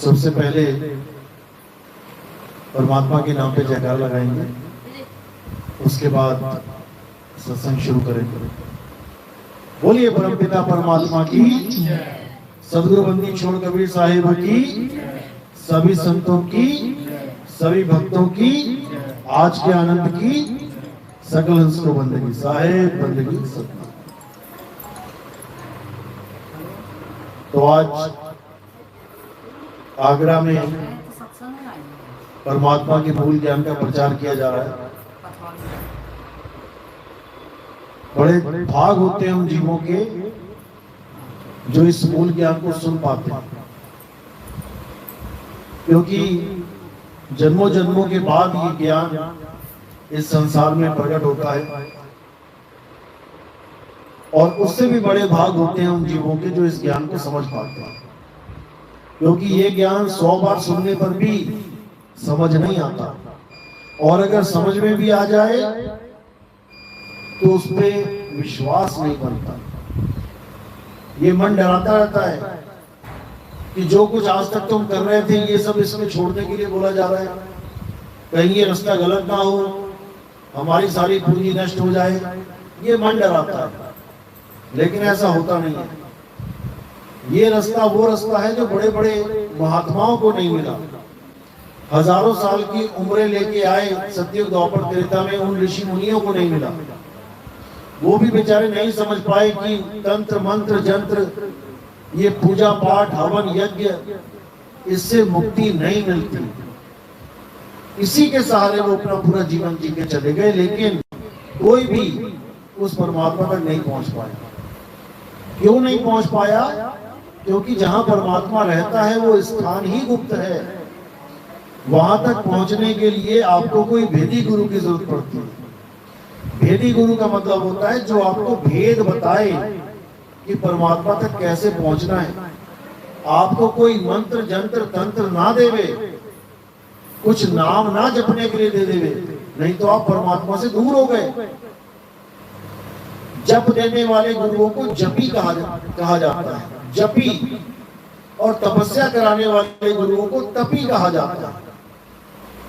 सबसे पहले परमात्मा के नाम पे जयकार लगाएंगे, उसके बाद सत्संग शुरू करेंगे। बोलिए परमपिता परमात्मा की, सदगुरु बंदी छोड़ कबीर साहिब की, सभी संतों की, सभी भक्तों की, आज के आनंद की, सकल हंस को बंदगी साहेब बंदगी सत्ता। तो आज आगरा में परमात्मा के मूल ज्ञान का प्रचार किया जा रहा है। बड़े भाग होते हैं उन जीवों के जो इस मूल ज्ञान को सुन पाते हैं, क्योंकि जन्मों जन्मों के बाद ये ज्ञान इस संसार में प्रकट होता है। और उससे भी बड़े भाग होते हैं उन जीवों के जो इस ज्ञान को समझ पाते हैं, क्योंकि ये ज्ञान 100 बार सुनने पर भी समझ नहीं आता, और अगर समझ में भी आ जाए तो उस पे विश्वास नहीं बनता। ये मन डराता रहता है कि जो कुछ आज तक तुम कर रहे थे ये सब इसमें छोड़ने के लिए बोला जा रहा है, कहीं ये रास्ता गलत ना हो, हमारी सारी पूंजी नष्ट हो जाए, ये मन डराता है। लेकिन ऐसा होता नहीं है। ये रास्ता वो रास्ता है जो बड़े बड़े महात्माओं को नहीं मिला। हजारों साल की उम्रें लेके आए सतयुग द्वापर त्रेता में उन ऋषि मुनियों को नहीं मिला। वो भी बेचारे नहीं समझ पाए कि तंत्र मंत्र जंत्र, ये पूजा पाठ हवन यज्ञ, इससे मुक्ति नहीं मिलती। इसी के सहारे वो अपना पूरा जीवन जी के चले गए, लेकिन कोई भी उस परमात्मा तक नहीं पहुंच पाया। क्यों नहीं पहुंच पाया? क्योंकि जहां परमात्मा रहता है वो स्थान ही गुप्त है। वहां तक पहुंचने के लिए आपको कोई भेदी गुरु की जरूरत पड़ती है। भेदी गुरु का मतलब होता है जो आपको भेद बताए कि परमात्मा तक कैसे पहुंचना है। आपको कोई मंत्र जंत्र तंत्र ना देवे, कुछ नाम ना जपने के लिए दे देवे, नहीं तो आप परमात्मा से दूर हो गए। जप देने वाले गुरुओं को जपी कहा जाता है, जपी। और तपस्या कराने वाले गुरुओं को तपी कहा जाता है।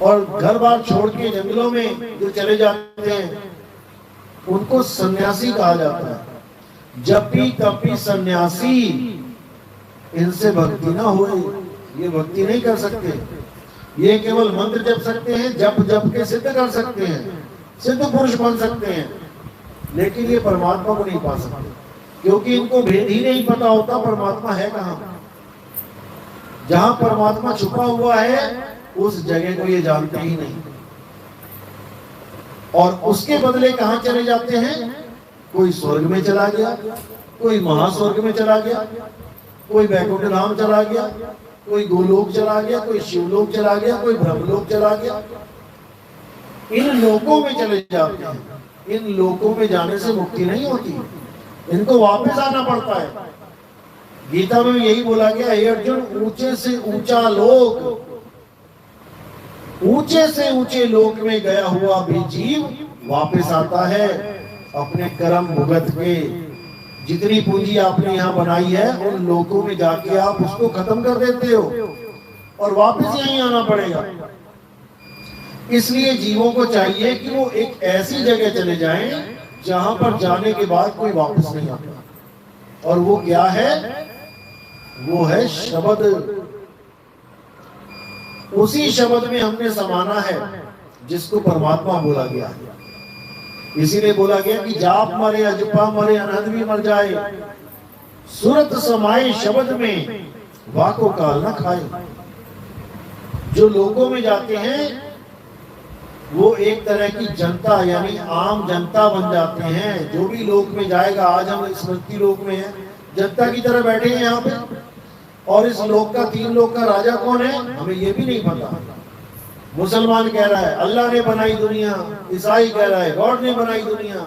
और घर बार छोड़ के जंगलों में जो चले जाते हैं उनको सन्यासी कहा जाता है। जपी तपी सन्यासी, इनसे भक्ति ना हो, ये भक्ति नहीं कर सकते। ये केवल मंत्र जप सकते हैं, जप जप के सिद्ध कर सकते हैं, सिद्ध पुरुष बन सकते हैं, लेकिन ये परमात्मा को नहीं पा सकते, क्योंकि इनको भेद ही नहीं पता होता परमात्मा है कहां। जहां परमात्मा छुपा हुआ है उस जगह को ये जानते ही नहीं, और उसके बदले कहां चले जाते हैं? कोई स्वर्ग में चला गया, कोई महास्वर्ग में चला गया, कोई वैकुंठ धाम चला गया, कोई गोलोक चला गया, कोई शिवलोक चला गया, कोई ब्रह्मलोक चला गया। इन लोकों में चले जाते हैं। इन लोकों में जाने से मुक्ति नहीं होती, इनको वापस आना पड़ता है। गीता में यही बोला गया, हे अर्जुन, ऊंचे से ऊंचा लोक, ऊंचे से ऊंचे लोक में गया हुआ भी जीव वापस आता है अपने कर्म भुगत के। जितनी पूंजी आपने यहाँ बनाई है उन लोकों में जाके आप उसको खत्म कर देते हो और वापस यहीं आना पड़ेगा। इसलिए जीवों को चाहिए कि वो एक ऐसी जगह चले जाएं जहां पर जाने के बाद कोई वापस नहीं आता। और वो क्या है? वो है शब्द। उसी शब्द में हमने समाना है जिसको परमात्मा बोला गया है। इसीलिए बोला गया कि जाप मरे अजपा मरे अनहद भी मर जाए, सुरत समाये शब्द में वाको काल न खाए। जो लोगों में जाते हैं वो एक तरह की जनता यानी आम जनता बन जाते हैं। जो भी लोक में जाएगा, आज हम स्मृति लोक में हैं, जनता की तरह बैठे हैं यहाँ पे। और इस लोक का, 3 लोक का राजा कौन है हमें ये भी नहीं पता। मुसलमान कह रहा है अल्लाह ने बनाई दुनिया, ईसाई कह रहा है गॉड ने बनाई दुनिया,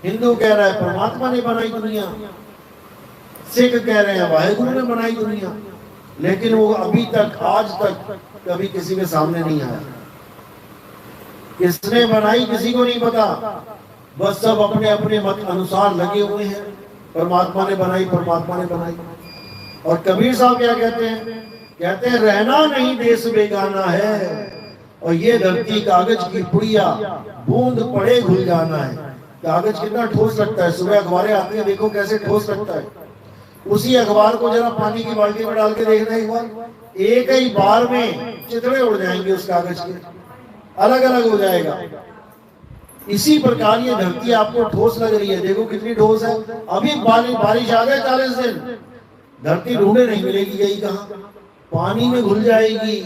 हिंदू कह रहा है परमात्मा ने बनाई दुनिया, सिख कह रहे हैं वाहेगुरु ने बनाई दुनिया। लेकिन वो अभी तक, आज तक कभी किसी के सामने नहीं आया। किसने बनाई किसी को नहीं पता, बस सब अपने अपने मत अनुसार लगे हुए हैं। परमात्मा ने बनाई, परमात्मा ने बनाई। और कबीर साहब क्या कहते हैं? कहते हैं रहना नहीं देश बेगाना है, और ये धरती कागज की पुड़िया, बूंद पड़े घुल जाना है। कागज कितना ठोस लगता है, सुबह अखबारें आती है, देखो कैसे ठोस लगता है। उसी अखबार को जरा पानी की बाल्टी में डाल के देखना एक बार, एक ही बार में चितड़े उड़ जाएंगे उस कागज के, अलग अलग हो जाएगा। इसी प्रकार ये धरती आपको ठोस लग रही है, देखो कितनी ठोस है। अभी बारिश आ गए 40 दिन, धरती ढूंढे नहीं मिलेगी, गई कहाँ, पानी में घुल जाएगी,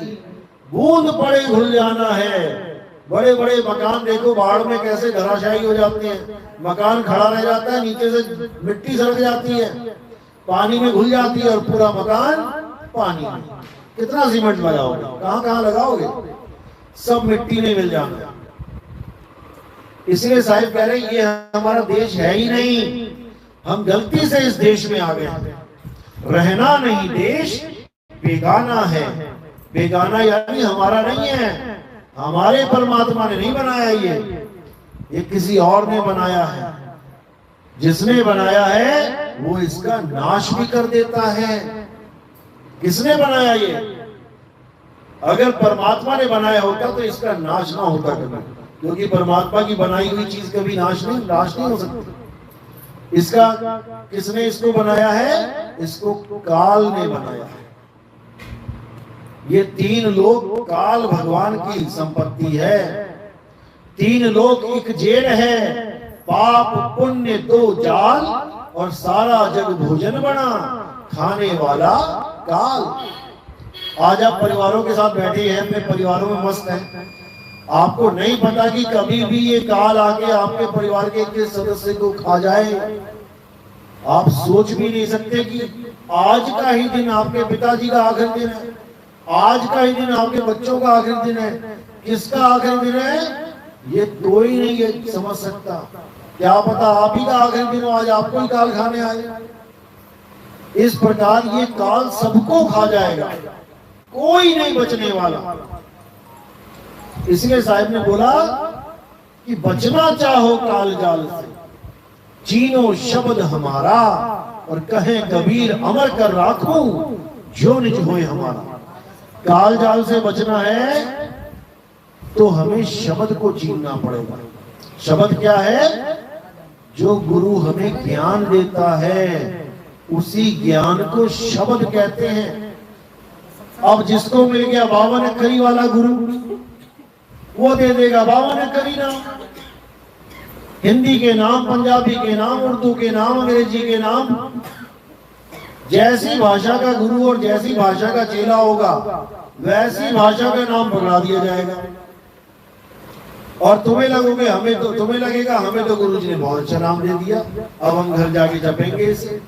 बूंद पड़े घुल जाना है। बड़े बड़े मकान देखो बाढ़ में कैसे धराशायी हो जाते हैं, मकान खड़ा रह जाता है, नीचे से मिट्टी सड़क जाती है, पानी में घुल जाती है और पूरा मकान पानी में। कितना सीमेंट लगाओगे, कहां कहां लगाओगे, सब मिट्टी में मिल जाना। इसलिए साहिब कह रहे ये हमारा देश है ही नहीं, हम गलती से इस देश में आ गए। रहना नहीं देश बेगाना है, बेगाना यानी हमारा नहीं है, हमारे परमात्मा ने नहीं बनाया, ये किसी और ने बनाया है। जिसने बनाया है वो इसका नाश भी कर देता है। किसने बनाया ये? अगर परमात्मा ने बनाया होता तो इसका नाश ना होता कभी, क्योंकि परमात्मा की बनाई हुई चीज कभी नाश नहीं हो सकती। इसका किसने इसको बनाया है? इसको काल ने बनाया है। ये 3 लोक काल भगवान की संपत्ति है। 3 लोक एक जेल है, पाप पुण्य 2 जाल, और सारा जग भोजन बना, खाने वाला काल। आज आप परिवारों के साथ बैठे हैं, अपने परिवारों में मस्त हैं, आपको नहीं पता कि कभी भी ये काल आके आपके परिवार के किस सदस्य को खा जाए। आप सोच भी नहीं सकते कि आज का ही दिन आपके पिताजी का आखिरी दिन है, आज का ही दिन आपके बच्चों का आखिरी दिन है। किसका आखिरी दिन है ये कोई नहीं समझ सकता। क्या पता आप ही का आखिरी दिन हो, आज आपको ही काल खाने आए। इस प्रकार ये काल सबको खा जाएगा, कोई नहीं बचने वाला। इसलिए साहिब ने बोला कि बचना चाहो काल जाल से, जीनो शब्द हमारा, और कहे कबीर अमर कर राखूं जो निज होए हमारा। काल जाल से बचना है तो हमें शब्द को जीना पड़ेगा। शब्द क्या है? जो गुरु हमें ज्ञान देता है उसी ज्ञान को शब्द कहते हैं। अब जिसको मिल गया 52 अक्षरी वाला गुरु, वो दे देगा 52 अक्षरी नाम, हिंदी के नाम, पंजाबी के नाम, उर्दू के नाम, अंग्रेजी के नाम। जैसी भाषा का गुरु और जैसी भाषा का चेला होगा वैसी भाषा का नाम पकड़ा दिया जाएगा। और तुम्हें लगेगा हमें तो गुरु जी ने बहुत अच्छा नाम दे दिया, अब हम घर जाके जपेंगे इसे।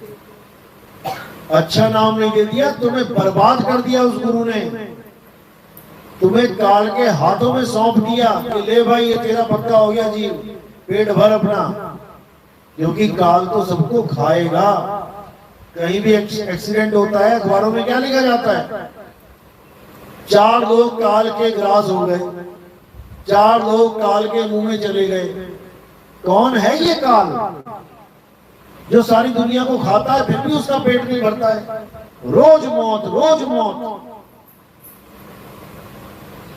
अच्छा नाम नहीं दे दिया, तुम्हें बर्बाद कर दिया उस गुरु ने। तुम्हें काल के हाथों में सौंप दिया कि ले भाई ये तेरा पक्का हो गया जी, पेट भर अपना। क्योंकि काल तो सबको खाएगा। कहीं भी एक्सीडेंट होता है, अखबारों में क्या लिखा जाता है? 4 लोग काल के ग्रास हो गए, 4 लोग काल के मुंह में चले गए। कौन है ये काल जो सारी दुनिया को खाता है फिर भी उसका पेट नहीं भरता है? रोज मौत, रोज मौत।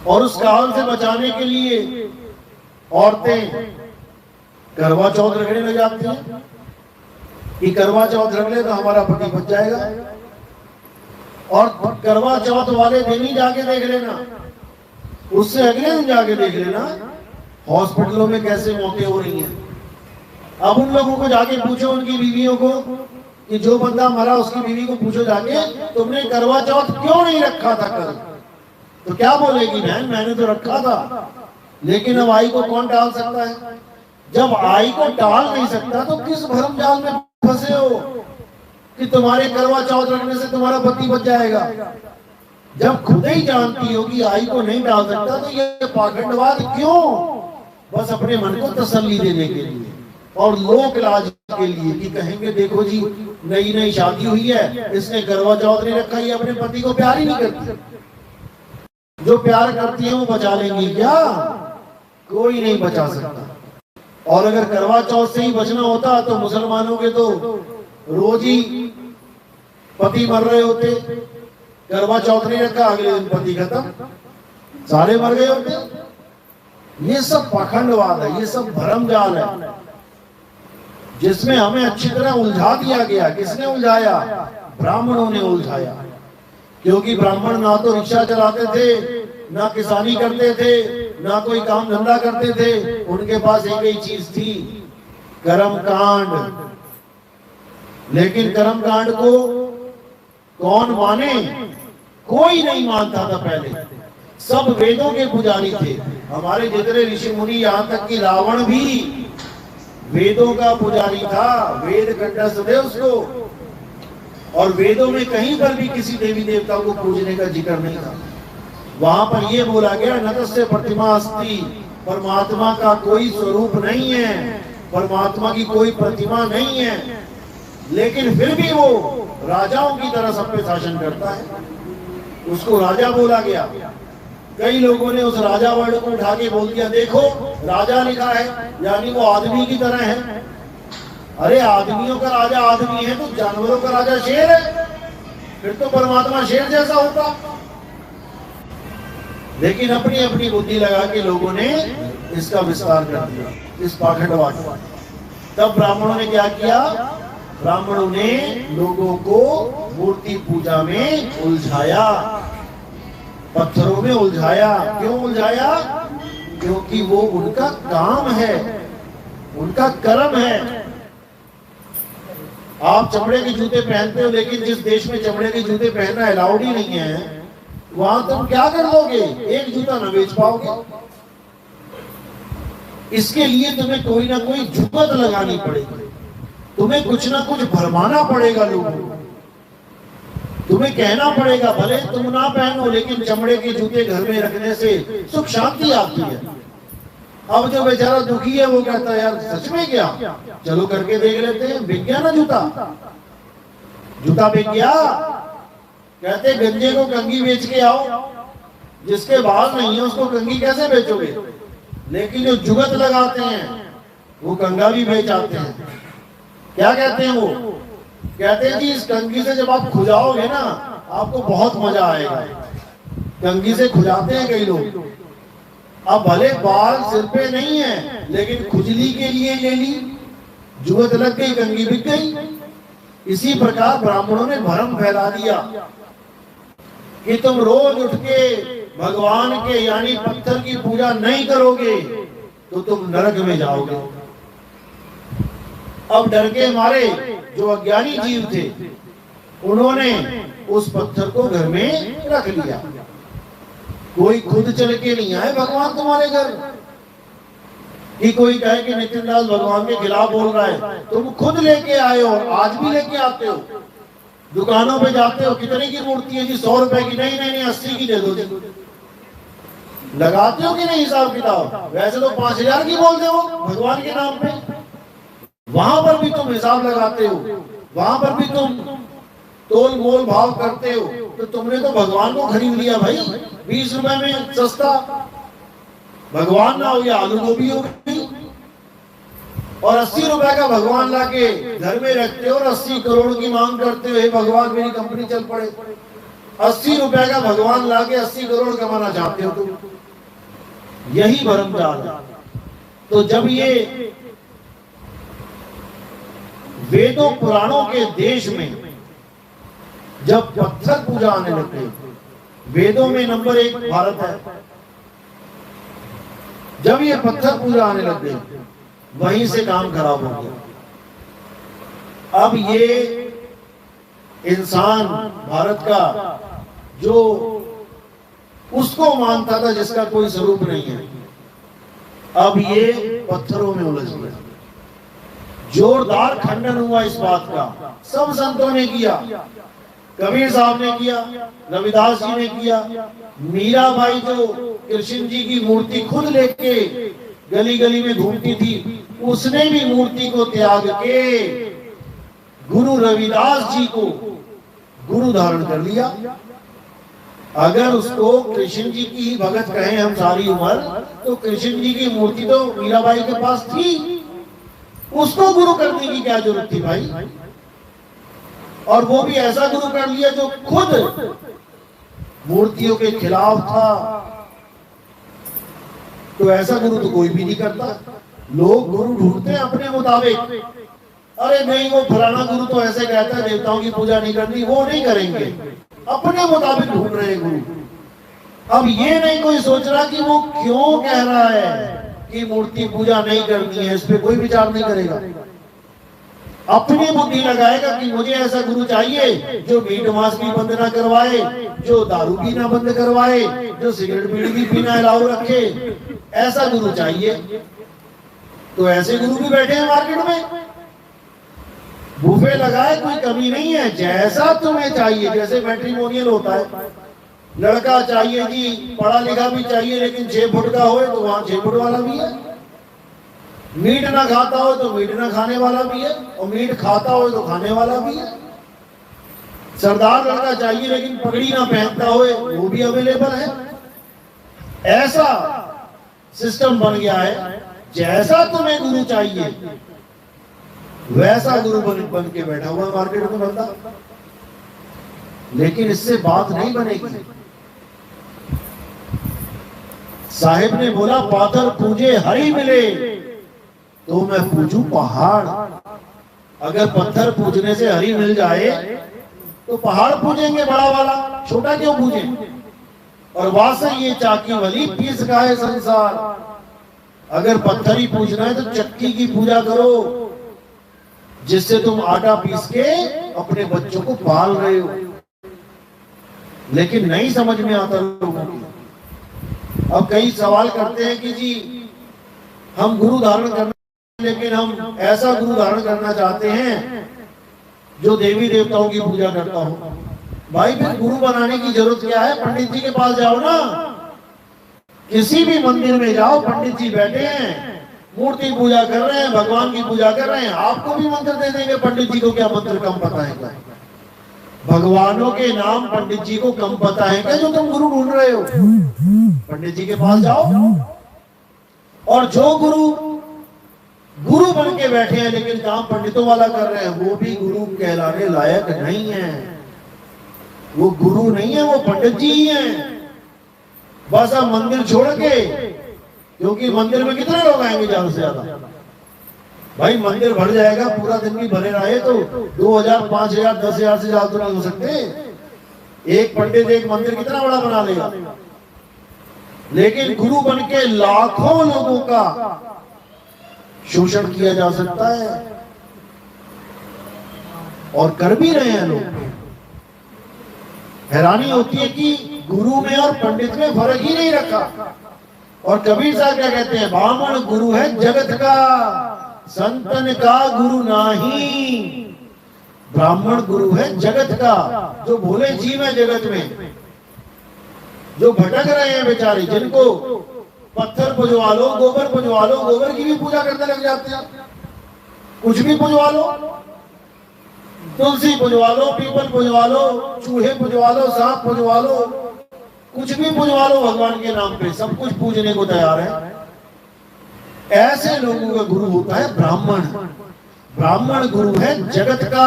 और उस काल से बचाने के लिए औरतें करवा चौथ रखने लग जाती हैं कि करवा चौथ रख ले तो हमारा पति बच जाएगा। और करवा चौथ वाले दिन ही जाके देख लेना, उससे अगले दिन जाके देख लेना हॉस्पिटलों में कैसे मौतें हो रही हैं। अब उन लोगों को जाके पूछो, उनकी बीवियों को, कि जो बंदा मरा उसकी बीवी को पूछो जाके, तुमने करवा चौथ क्यों नहीं रखा था कल? तो क्या बोलेगी? बहन मैंने तो रखा था, लेकिन अब आई को कौन टाल सकता है? जब आई को टाल नहीं सकता तो किस भरम जाल में फंसे हो कि तुम्हारे करवा चौथ रखने से तुम्हारा पति बच जाएगा? जब खुद ही जानती हो कि आई को नहीं डाल सकता तो ये पाखंडवाद क्यों? बस अपने मन को तसल्ली देने के लिए और लोक लाज के लिए कि कहेंगे देखो जी नई नई शादी हुई है, इसने करवा चौथ नहीं रखा, ये अपने पति को प्यार ही नहीं करती। जो प्यार करती है वो बचा लेंगी क्या? कोई नहीं बचा सकता। और अगर करवा चौथ से ही बचना होता तो मुसलमानों के तो रोज ही पति मर रहे होते, करवा चौथ नहीं रखा, अगले दिन पति खत्म, सारे मर गए होते। ये सब पाखंडवाद है, ये सब भरमजाल है, जिसमें हमें अच्छी तरह उलझा दिया गया। किसने उलझाया? ब्राह्मणों ने उलझाया। क्योंकि ब्राह्मण ना तो रिक्शा चलाते थे, ना किसानी करते थे, ना कोई काम धंधा करते थे। उनके पास एक ही चीज थी, कर्म कांड। लेकिन कर्म कांड को कौन माने? कोई नहीं मानता था पहले। सब वेदों के पुजारी थे। हमारे जितने ऋषि मुनि, यहां तक कि रावण भी वेदों का पुजारी था, वेद कंठस्थ थे उसको। और वेदों में कहीं पर भी किसी देवी देवता को पूजने का जिक्र नहीं था। वहां पर यह बोला गया, नतस्य प्रतिमा अस्ति, परमात्मा का कोई स्वरूप नहीं है, परमात्मा की कोई प्रतिमा नहीं है। लेकिन फिर भी वो राजाओं की तरह सब पे शासन करता है, उसको राजा बोला गया। कई लोगों ने उस राजा वर्ड को उठा के बोल दिया, देखो राजा लिखा है, यानी वो आदमी की तरह है। अरे आदमियों का राजा आदमी है, तो जानवरों का राजा शेर है, फिर तो परमात्मा शेर जैसा होता। लेकिन अपनी अपनी बुद्धि लगा के लोगों ने इसका विस्तार कर दिया, इस पाखंडवाद का। तब ब्राह्मणों ने क्या किया? ब्राह्मणों ने लोगों को मूर्ति पूजा में उलझाया, पत्थरों में उलझाया। क्यों उलझाया? क्योंकि वो उनका काम है, उनका कर्म है। आप चमड़े के जूते पहनते हो, लेकिन जिस देश में चमड़े के जूते पहनना अलाउड ही नहीं है, वहां तुम क्या कर लोगे? एक जूता न बेच पाओगे। इसके लिए तुम्हें कोई ना कोई जुगत लगानी पड़ेगी, तुम्हें कुछ ना कुछ भरमाना पड़ेगा लोगों को। तुम्हें कहना पड़ेगा, भले तुम ना पहनो, लेकिन चमड़े के जूते घर में रखने से सुख शांति आती है। अब जो बेचारा दुखी है वो कहता है, यार सच में क्या, चलो करके देख लेते हैं। बिक गया ना जूता, जूता बिक गया। कहते गंजे को कंघी बेच के आओ, जिसके बाल नहीं है उसको कंघी कैसे बेचोगे? लेकिन जो जुगत लगाते हैं वो कंघा भी बेच आते हैं। क्या कहते हैं वो? कहते हैं जी इस कंघी से जब आप खुजाओगे ना, आपको बहुत मजा आएगा। कंघी से खुजाते हैं कई लोग। अब भले बाल सिर पे नहीं है, लेकिन खुजली के लिए ले ली, जुगत लग गई, कंघी बिक गई। इसी प्रकार ब्राह्मणों ने भ्रम फैला दिया कि तुम रोज उठ के भगवान के यानी पत्थर की पूजा नहीं करोगे तो तुम नरक में जाओगे। अब डर के मारे जो अज्ञानी जीव थे, उन्होंने उस पत्थर को घर में रख लिया। कोई खुद चल के नहीं आए भगवान तुम्हारे घर कि कोई कहे कि नितिन दास भगवान के खिलाफ बोल रहा है। तुम खुद लेके आए हो, आज भी लेके आते हो। दुकानों पे जाते हो, कितने की मूर्ति है जी? 100 रुपए की। नहीं नहीं नहीं, 80 की दे दो जी। लगाते हो कि नहीं हिसाब किताब? वैसे तो 5000 की बोलते हो भगवान के नाम पे। वहां पर भी तुम हिसाब लगाते हो, वहां पर भी तुम तोल मोल भाव करते हो। तो तुमने तो भगवान को खरीद लिया भाई, 20 रुपए में सस्ता। भगवान ना हो या आलू गोभी हो गई, और 80 रुपए का भगवान लाके घर में रखते हो और 80 करोड़ की मांग करते हो, हे भगवान मेरी कंपनी चल पड़े। 80 रुपए का भगवान लाके 80 करोड़ कमाना चाहते हो तुम। यही भरमजाल है। तो जब ये वेदों पुराणों के देश में जब पत्थर पूजा आने लगे, वेदों में नंबर 1 भारत है, जब ये पत्थर पूजा आने लगे, वहीं से काम खराब हो गया। अब ये इंसान भारत का जो उसको मानता था जिसका कोई स्वरूप नहीं है, अब ये पत्थरों में उलझ गया। जोरदार खंडन हुआ इस बात का, सब संतों ने किया। कबीर साहब ने किया, रविदास जी ने किया, मीराबाई जो कृष्ण जी की मूर्ति खुद लेके गली गली में घूमती थी, उसने भी मूर्ति को त्याग के गुरु रविदास जी को गुरु धारण कर लिया। अगर उसको कृष्ण जी की ही भगत कहें हम सारी उम्र, तो कृष्ण जी की मूर्ति तो मीराबाई के पास थी, उसको गुरु करने की क्या जरूरत थी भाई? और वो भी ऐसा गुरु कर लिया जो खुद मूर्तियों के खिलाफ था, तो ऐसा गुरु तो कोई भी नहीं करता। लोग गुरु ढूंढते हैं अपने मुताबिक। अरे नहीं, वो फलाना गुरु तो ऐसे कहता है देवताओं की पूजा नहीं करनी, वो नहीं करेंगे, अपने मुताबिक ढूंढ रहे हैं गुरु। अब ये नहीं कोई सोच रहा कि वो क्यों कह रहा है कि मूर्ति पूजा नहीं करनी है, इस पे कोई विचार नहीं करेगा। अपनी बुद्धि लगाएगा कि मुझे ऐसा गुरु चाहिए जो मीट मांस भी बंद ना करवाए, जो दारू पीना बंद करवाए, जो सिगरेट बीड़ी भी पीना अलाउ रखे, ऐसा गुरु चाहिए। तो ऐसे गुरु भी बैठे हैं मार्केट में, बुफे लगाए, कोई कमी नहीं है, जैसा तुम्हें चाहिए। जैसे मैट्रिमोनियल होता है, लड़का चाहिए जी पढ़ा लिखा भी चाहिए लेकिन 6 फुट का हो, तो वहां 6 फुट वाला भी है। मीट ना खाता हो तो मीट ना खाने वाला भी है, और मीट खाता हो तो खाने वाला भी है। सरदार लड़का चाहिए लेकिन पगड़ी ना पहनता हो, वो भी अवेलेबल है। ऐसा सिस्टम बन गया है, जैसा तुम्हें गुरु चाहिए वैसा गुरु बन के बैठा हुआ मार्केट में बंदा। लेकिन इससे बात नहीं बनेगी। साहिब ने बोला पाथर पूजे हरि मिले, तो मैं पूजू पहाड़। अगर पत्थर पूजने से हरि मिल जाए तो पहाड़ पूजेंगे बड़ा वाला, छोटा क्यों पूजे। और वासे ये चाकी वाली पीस गाए संसार। अगर पत्थर ही पूजना है तो चक्की की पूजा करो, जिससे तुम आटा पीस के अपने बच्चों को पाल रहे हो। लेकिन नहीं समझ में आता लोगों को। अब कई सवाल करते हैं कि जी हम गुरु धारण करना, लेकिन हम ऐसा गुरु धारण करना चाहते हैं जो देवी देवताओं की पूजा करता हो। भाई फिर गुरु बनाने की जरूरत क्या है, पंडित जी के पास जाओ ना। किसी भी मंदिर में जाओ, पंडित जी बैठे हैं, मूर्ति पूजा कर रहे हैं, भगवान की पूजा कर रहे हैं, आपको भी मंत्र दे देंगे। पंडित जी को क्या मंत्र कम पता है क्या? भगवानों के नाम पंडित जी को कम पता है क्या जो तुम गुरु ढूंढ रहे हो? पंडित जी के पास जाओ। और जो गुरु गुरु बन के बैठे हैं लेकिन काम पंडितों वाला कर रहे हैं, वो भी गुरु कहलाने लायक नहीं है। वो गुरु नहीं है, वो पंडित जी ही हैं। बस अब मंदिर छोड़ के, क्योंकि मंदिर में कितने लोग आएंगे ज्यादा से ज्यादा? भाई मंदिर भर जाएगा, पूरा दिन भी भरे रहे तो 2000, 5000, 10,000 से ज्यादा तो नहीं हो सकते। एक पंडित एक मंदिर कितना बड़ा बना लेगा। लेकिन गुरु बन के लाखों लोगों का शोषण किया जा सकता है, और कर भी रहे हैं लोग। हैरानी होती है कि गुरु में और पंडित में फर्क ही नहीं रखा। और कबीर साहब क्या कहते हैं, ब्राह्मण गुरु है जगत का, संतन का गुरु नाही। ब्राह्मण गुरु है जगत का, जो भोले जीव है जगत में, जो भटक रहे हैं बेचारे, जिनको पत्थर पुजवा लो, गोबर पुजवा लो, गोबर की भी पूजा करने लग जाते हैं। कुछ भी पुजवा लो, तुलसी पुजवा लो, पीपल पुजवा लो, चूहे पुजवा लो, सांप पुजवा लो, कुछ भी पुजवा लो भगवान के नाम पे, सब कुछ पूजने को तैयार है। ऐसे लोगों का गुरु होता है ब्राह्मण। ब्राह्मण गुरु है जगत का।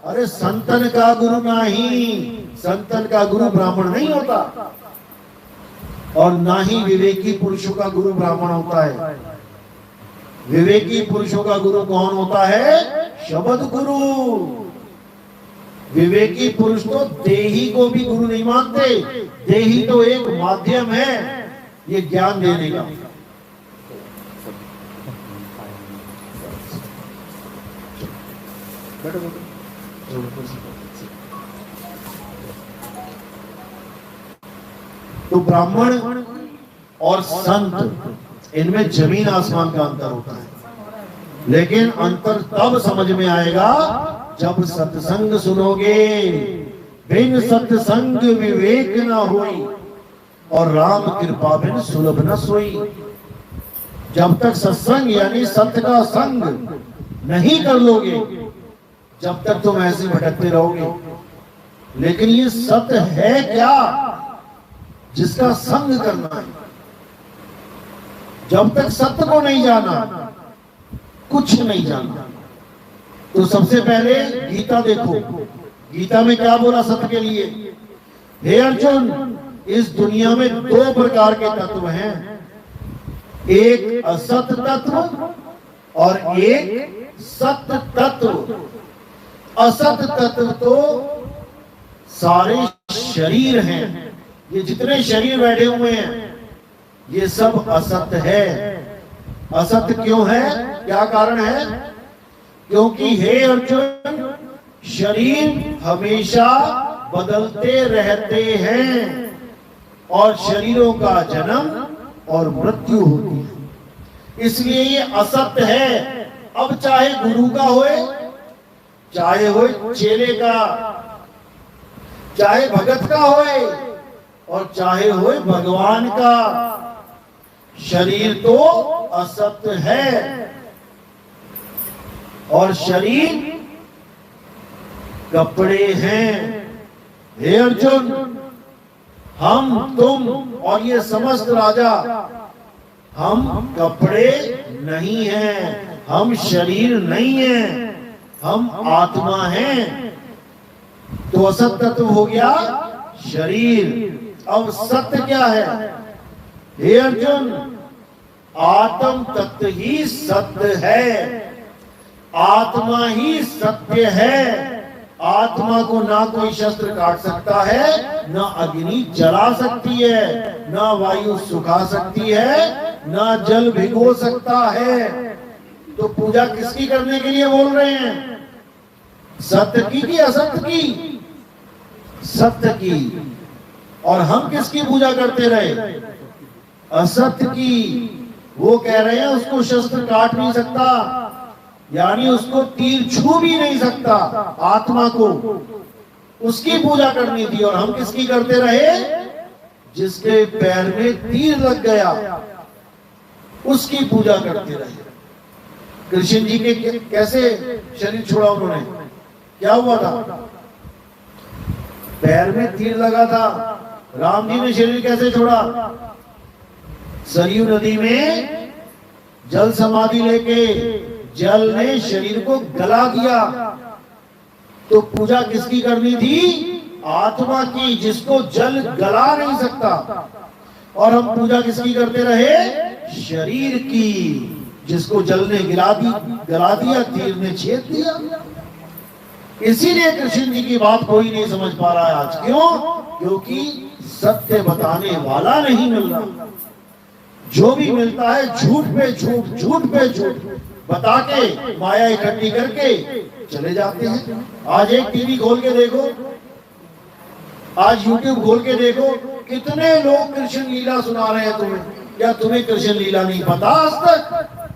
अरे संतन का गुरु नहीं, संतन का गुरु ब्राह्मण नहीं होता, और ना ही विवेकी पुरुषों का गुरु ब्राह्मण होता है। विवेकी पुरुषों का गुरु कौन होता है? शब्द गुरु। विवेकी पुरुष तो देही को भी गुरु नहीं मानते। देही तो एक माध्यम है ये ज्ञान देने का। तो ब्राह्मण और संत, इनमें जमीन आसमान का अंतर होता है। लेकिन अंतर तब समझ में आएगा जब सत्संग सुनोगे। बिन सत्संग विवेक न होई, और राम कृपा बिन सुलभ न सोई। जब तक सत्संग यानी सत्य का संग नहीं कर लोगे, जब तक तुम ऐसे भटकते रहोगे। लेकिन ये सत्य है क्या जिसका संग करना है? जब तक सत्य को नहीं जाना, कुछ नहीं जाना। तो सबसे पहले गीता देखो, गीता में क्या बोला सत्य के लिए? हे अर्जुन, इस दुनिया में दो प्रकार के तत्व हैं, एक असत तत्व और एक सत्य तत्व। असत तत्व तो सारे शरीर हैं, ये जितने शरीर बैठे हुए हैं ये सब असत है। असत क्यों है, क्या कारण है? क्योंकि हे अर्जुन, शरीर हमेशा बदलते रहते हैं और शरीरों का जन्म और मृत्यु होती है, इसलिए ये असत्य है। अब चाहे गुरु का होए, चाहे होए चेले का, चाहे भगत का होए और चाहे होए भगवान का, शरीर तो असत्य है। और शरीर कपड़े हैं। हे अर्जुन, हम तुम और ये समस्त राजा, हम कपड़े नहीं हैं, हम शरीर नहीं हैं, हम आत्मा हैं। तो असत तत्व हो गया शरीर। अब सत्य क्या है? हे अर्जुन, आत्म तत्व ही सत्य है, आत्मा ही सत्य है। आत्मा को ना कोई शस्त्र काट सकता है, ना अग्नि जला सकती है, ना वायु सुखा सकती है, ना जल भिगो सकता है। तो पूजा किसकी करने के लिए बोल रहे हैं? सत्य की कि असत्य की? सत्य की। और हम किसकी पूजा करते रहे? असत्य की। वो कह रहे हैं उसको शस्त्र काट नहीं सकता, यानी उसको तीर छू भी नहीं सकता, आत्मा को, उसकी पूजा करनी थी। और हम किसकी करते रहे? जिसके पैर में तीर लग गया उसकी पूजा करते रहे। कृष्ण जी के कैसे शरीर छोड़ा उन्होंने? क्या हुआ था? पैर में तीर लगा था। राम जी ने शरीर कैसे छोड़ा? सरयू नदी में जल समाधि लेके जल ने शरीर को गला दिया। तो पूजा किसकी करनी थी? आत्मा की, जिसको जल गला नहीं सकता। और हम पूजा किसकी करते रहे? शरीर की, जिसको जल ने गला दिया, तीर ने छेद दिया। इसीलिए कृष्ण जी की बात कोई नहीं समझ पा रहा है आज। क्यों? क्योंकि सत्य बताने वाला नहीं मिल रहा। जो भी मिलता है झूठ पे झूठ, झूठ पे झूठ बता के, माया इकट्ठी करके चले जाते हैं। आज एक टीवी खोल के देखो, आज यूट्यूब खोल के देखो, कितने लोग कृष्ण लीला सुना रहे हैं तुम्हें। क्या तुम्हें कृष्ण लीला नहीं पता आज तक?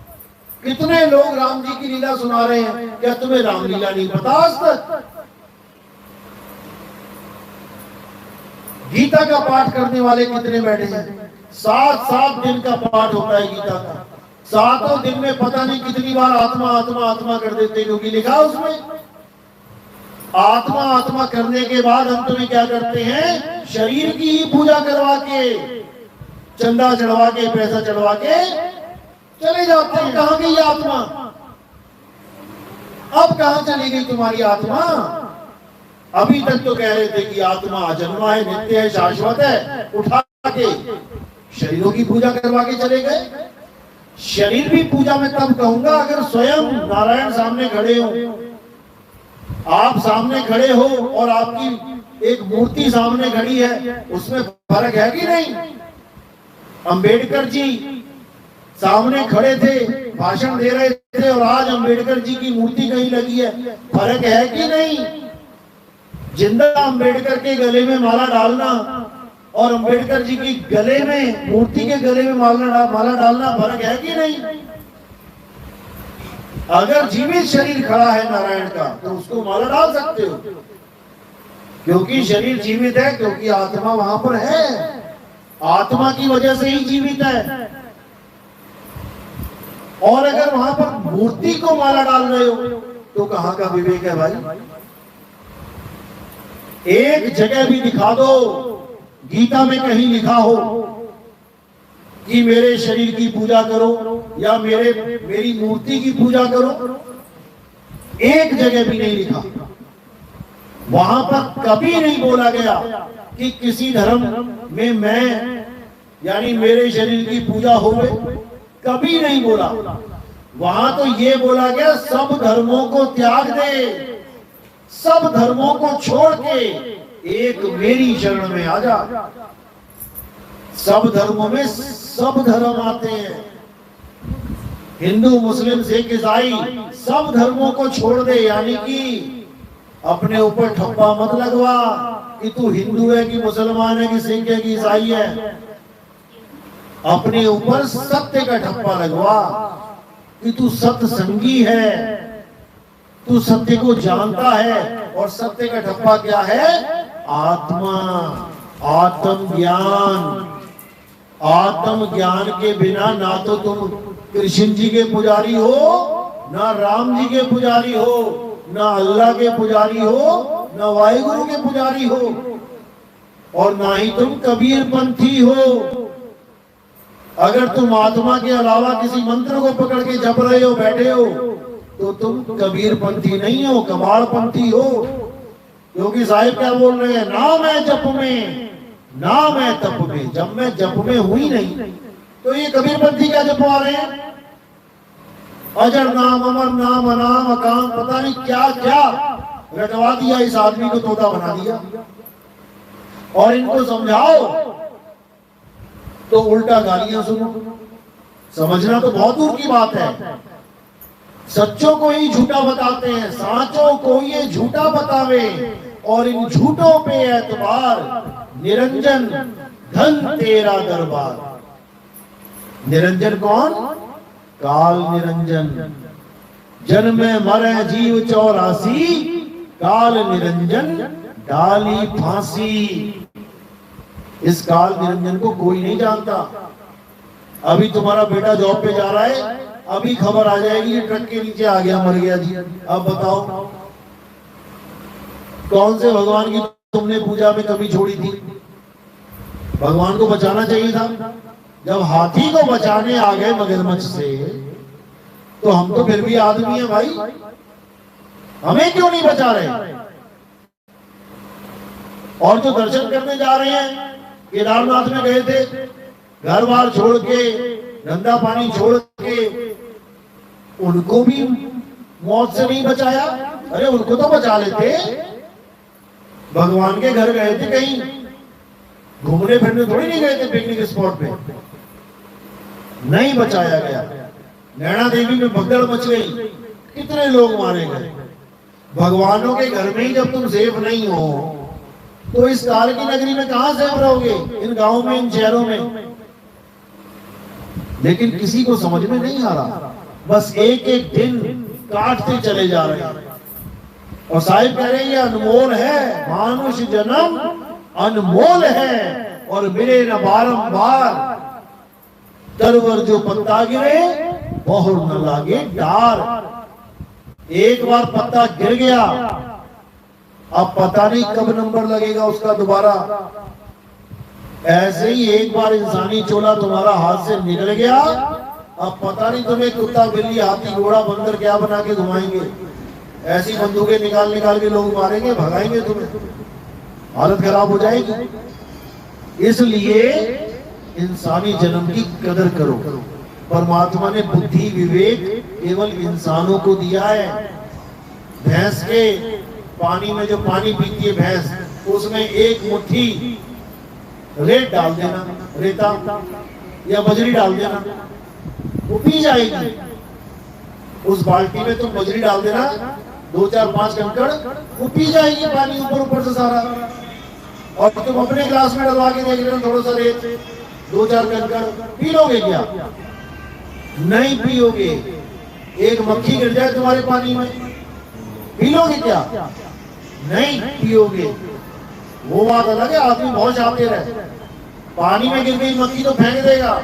कितने लोग राम जी की लीला सुना रहे हैं, क्या तुम्हें राम लीला नहीं पता आज तक? गीता का पाठ करने वाले कितने बैठे हैं? 7 दिन का पाठ होता है गीता का। 7 दिन में पता नहीं कितनी बार आत्मा आत्मा आत्मा कर देते, क्योंकि लिखा उसमें आत्मा आत्मा करने के बाद अंत में क्या करते हैं? शरीर की ही पूजा करवा के, चंदा चढ़वा के, पैसा चढ़वा के चले जाते हैं। कहां गई आत्मा? अब कहां चली गई तुम्हारी आत्मा? अभी तक तो कह रहे थे कि आत्मा अजन्मा है, नित्य है, शाश्वत है। उठा के शरीरों की पूजा करवा के चले गए। शरीर भी पूजा में तब कहूंगा अगर स्वयं नारायण सामने खड़े हो। आप सामने खड़े हो और आपकी एक मूर्ति सामने खड़ी है, उसमें फर्क है कि नहीं? अंबेडकर जी सामने खड़े थे, भाषण दे रहे थे, और आज अंबेडकर जी की मूर्ति कहीं लगी है, फर्क है कि नहीं? जिंदा अंबेडकर के गले में माला डालना और अंबेडकर जी की गले में, मूर्ति के गले में माला डालना, फर्क है कि नहीं? अगर जीवित शरीर खड़ा है नारायण का तो उसको माला डाल सकते हो, क्योंकि शरीर जीवित है, क्योंकि आत्मा वहां पर है, आत्मा की वजह से ही जीवित है। और अगर वहां पर मूर्ति को माला डाल रहे हो तो कहां का विवेक है भाई? एक जगह भी दिखा दो, गीता में कहीं लिखा हो कि मेरे शरीर की पूजा करो या मेरी मूर्ति की पूजा करो? एक जगह भी नहीं लिखा। वहां पर कभी नहीं बोला गया कि किसी धर्म में मैं यानी मेरे शरीर की पूजा हो गई, कभी नहीं बोला। वहां तो ये बोला गया सब धर्मों को त्याग दे, सब धर्मों को छोड़ के एक मेरी शरण में आ जा। सब धर्मों में सब धर्म आते हैं, हिंदू मुस्लिम सिख ईसाई, सब धर्मों को छोड़ दे। यानी कि अपने ऊपर ठप्पा मत लगवा कि तू हिंदू है कि मुसलमान है कि सिख है कि ईसाई है। अपने ऊपर सत्य का ठप्पा लगवा कि तू सत्संगी है, तू सत्य को जानता है। और सत्य का ठप्पा क्या है? आत्मा, आत्म ज्ञान। आत्म ज्ञान के बिना ना तो तुम कृष्ण जी के पुजारी हो, ना राम जी के पुजारी हो, ना अल्लाह के पुजारी हो, ना वाहिगुरु के पुजारी हो, और ना ही तुम कबीर पंथी हो। अगर तुम आत्मा के अलावा किसी मंत्र को पकड़ के जप रहे हो, बैठे हो, तो तुम कबीर पंथी नहीं हो, कबाड़ पंथी हो। क्योंकि साहिब क्या बोल रहे हैं? ना मैं जप में, ना मैं तप में। जब मैं जप में हुई नहीं तो ये कबीर पंथी क्या जपवा रहे हैं? अजर नाम, अमर नाम, अनाम, अकाम, पता नहीं क्या क्या रटवा दिया, इस आदमी को तोता बना दिया। और इनको समझाओ तो उल्टा गालियां सुनो। समझना तो बहुत दूर की बात है। सच्चों को ही झूठा बताते हैं, साचों को ये झूठा बतावे, और इन झूठों पे एतबार। निरंजन धन तेरा दरबार। निरंजन कौन? काल निरंजन। जन्म मरे जीव 84, काल निरंजन डाली फांसी। इस काल निरंजन को कोई नहीं जानता। अभी तुम्हारा बेटा जॉब पे जा रहा है, अभी खबर आ जाएगी ये ट्रक के नीचे आ गया, मर गया जी। अब बताओ कौन से भगवान की तुमने पूजा में कभी छोड़ी थी? भगवान को बचाना चाहिए था। जब हाथी को बचाने आ गए मगरमच्छ से, तो हम तो फिर भी आदमी हैं भाई, हमें क्यों नहीं बचा रहे? और जो दर्शन करने जा रहे हैं, केदारनाथ में गए थे, घर बार छोड़ के, गंदा पानी छोड़ के, उनको भी मौत से नहीं बचाया। अरे उनको तो बचा लेते। भगवान के घर गए थे, कहीं घूमने फिरने थोड़ी नहीं गए थे पिकनिक स्पॉट पे, नहीं बचाया गया। नैना देवी में भगदड़ मच गई, कितने लोग मारे गए। भगवानों के घर में ही जब तुम सेफ नहीं हो, तो इस काल की नगरी में कहां सेफ रहोगे? इन गांवों में, इन शहरों में। लेकिन किसी को समझ में नहीं आ रहा, बस एक एक दिन काटते चले जा रहे हैं। और साहिब कह रहे हैं ये अनमोल है, मानुष जन्म अनमोल है, और मिले न बारंबार। तरवर जो पत्ता गिरे, बहुर न लागे डार। एक बार पत्ता गिर गया, अब पता नहीं कब नंबर लगेगा उसका दोबारा। ऐसे ही एक बार इंसानी चोला तुम्हारा हाथ से निकल गया, अब पता नहीं तुम्हें कुत्ता, बिल्ली, हाथी, घोड़ा, बंदर क्या बना के घुमाएंगे। ऐसी बंदूकें निकाल निकाल के लोग मारेंगे, भगाएंगे तुम्हें, हालत खराब हो जाएगी। इसलिए इंसानी जन्म की कदर करो। परमात्मा ने बुद्धि विवेक केवल इंसानों को दिया है। भैंस के पानी में जो पानी पीती है भैंस, उसमें एक मुट्ठी रेत डाल देना, रेता या बजरी डाल देना, वो पी जाएगी। उस बाल्टी में तुम बजरी डाल देना, 2 4 5 कंकड़, वो पी जाएगी पानी ऊपर ऊपर से सारा। और तुम अपने ग्लास में डलवा के देख लेना थोड़ा सा रेत, 2 4 कंकड़, पी लोगे क्या? नहीं पियोगे। एक मक्खी गिर जाए तुम्हारे पानी में, पी लोगे क्या? नहीं पियोगे। वो बात अलग है, आदमी बहुत शातिर है। पानी में गिर गई मक्खी तो फेंक देगा,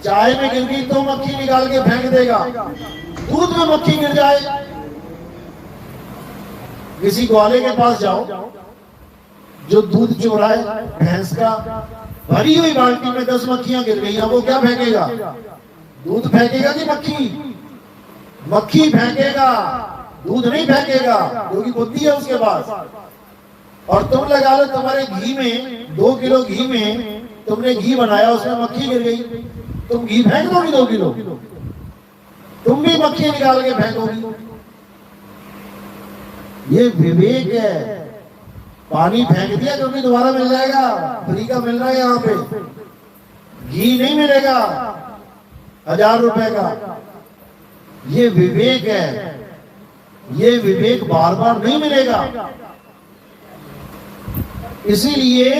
चाय में गिर गई तो मक्खी निकाल के फेंक देगा, दूध में मक्खी गिर जाए, किसी ग्वाले के पास जाओ जो दूध चोराए भैंस का, भरी हुई बाल्टी में 10 मक्खियां गिर गई, वो क्या फेंकेगा? दूध फेंकेगा कि मक्खी? मक्खी फेंकेगा, दूध नहीं फेंकेगा, क्योंकि बुद्धि है उसके पास। और तुम लगा लो तुम्हारे घी में 2 किलो घी में तुमने घी बनाया, उसमें मक्खी गिर गई, तुम घी फेंक दोगी 2 किलो? तुम भी मक्खी निकाल के फेंकोगी। ये विवेक है। पानी फेंक दिया क्योंकि दोबारा मिल जाएगा, फ्री का मिल रहा है यहाँ पे। घी नहीं मिलेगा 1000 रुपए का। ये विवेक है। ये विवेक बार बार नहीं मिलेगा। इसीलिए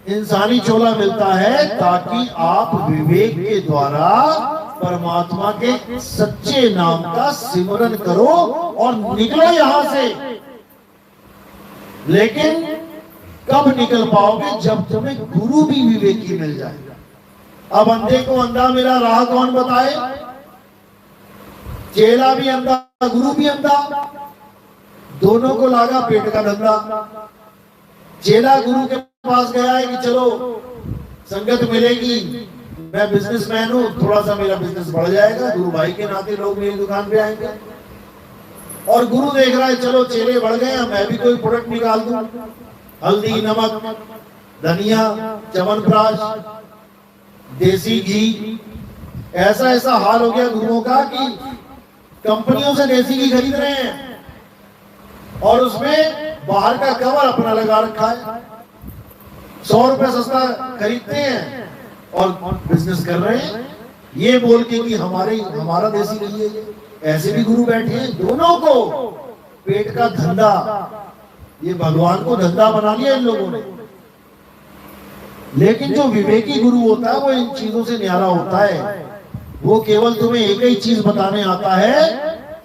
इंसानी चोला मिलता है ताकि आप विवेक के द्वारा परमात्मा के सच्चे नाम का सिमरन करो और निकलो यहां से। लेकिन कब निकल पाओगे? जब तुम्हें गुरु भी विवेकी मिल जाएगा। अब अंधे को अंधा मिला, राह कौन बताए? चेला भी अंधा, गुरु भी अंधा, दोनों को लागा पेट का धंधा। चेला गुरु के पास गया है कि चलो संगत मिलेगी, मैं बिजनेसमैन हूं, थोड़ा सा मेरा बिजनेस बढ़ जाएगा, गुरु भाई के नाते लोग मेरी दुकान पे आएंगे। और गुरु देख रहा है चलो चेले बढ़ गए, मैं भी कोई प्रोडक्ट निकाल दूं, हल्दी, नमक, धनिया, च्यवनप्राश, देसी घी। ऐसा ऐसा हाल हो गया गुरुओं का कि कंपनियों से देसी घी खरीद रहे हैं और उसमें बाहर का कवर अपना लगा रखा है। 100 रुपए सस्ता खरीदते हैं और बिजनेस कर रहे हैं, ये बोल के कि हमारा देसी नहीं है। ऐसे भी गुरु बैठे हैं। दोनों को पेट का धंधा, ये भगवान को धंधा बना लिया इन लोगों ने। लेकिन जो विवेकी गुरु होता है वो इन चीजों से न्यारा होता है। वो केवल तुम्हें एक ही चीज बताने आता है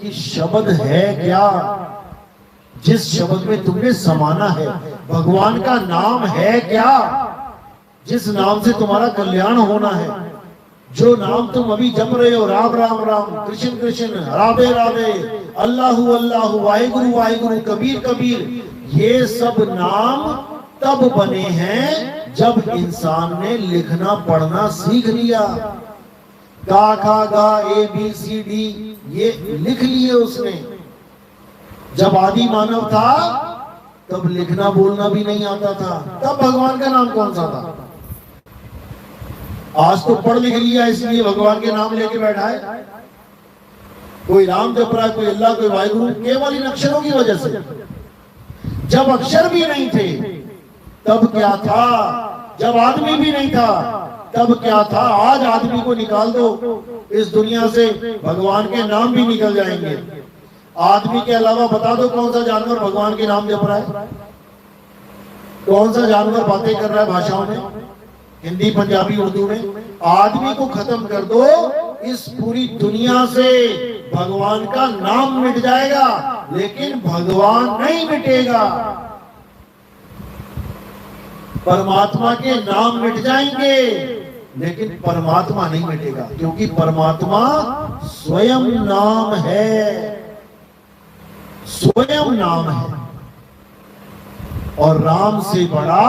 कि शब्द है क्या, जिस शब्द में तुमने समाना है। भगवान का नाम है क्या, जिस नाम से तुम्हारा कल्याण होना है। जो नाम तुम अभी जप रहे हो, राम राम राम, कृष्ण कृष्ण, राधे राधे, अल्लाहु अल्लाहु, वाहिगुरु वाहिगुरु, कबीर कबीर, ये सब नाम तब बने हैं जब इंसान ने लिखना पढ़ना सीख लिया। गा खा गा, ABCD ये लिख लिए उसने। जब आदि मानव था तब लिखना बोलना भी नहीं आता था, तब भगवान का नाम कौन सा था? आज तो पढ़ लिख लिया इसलिए भगवान के नाम लेके बैठा है। कोई राम जप रहा है, कोई अल्लाह, कोई वाहिगुरु, केवल इन अक्षरों की वजह से। जब अक्षर भी नहीं थे तब क्या था? जब आदमी भी नहीं था तब क्या था? आज आदमी को निकाल दो इस दुनिया से, भगवान के नाम भी निकल जाएंगे। आदमी के अलावा बता दो कौन सा जानवर भगवान के नाम जप रहा है? कौन सा जानवर बातें कर रहा है भाषाओं में, हिंदी, पंजाबी, उर्दू में? आदमी को खत्म कर दो, इस पूरी दुनिया से भगवान का नाम मिट जाएगा, लेकिन भगवान नहीं मिटेगा। परमात्मा के नाम मिट जाएंगे लेकिन परमात्मा नहीं मिटेगा, क्योंकि परमात्मा स्वयं नाम है। स्वयं नाम है। और राम से बड़ा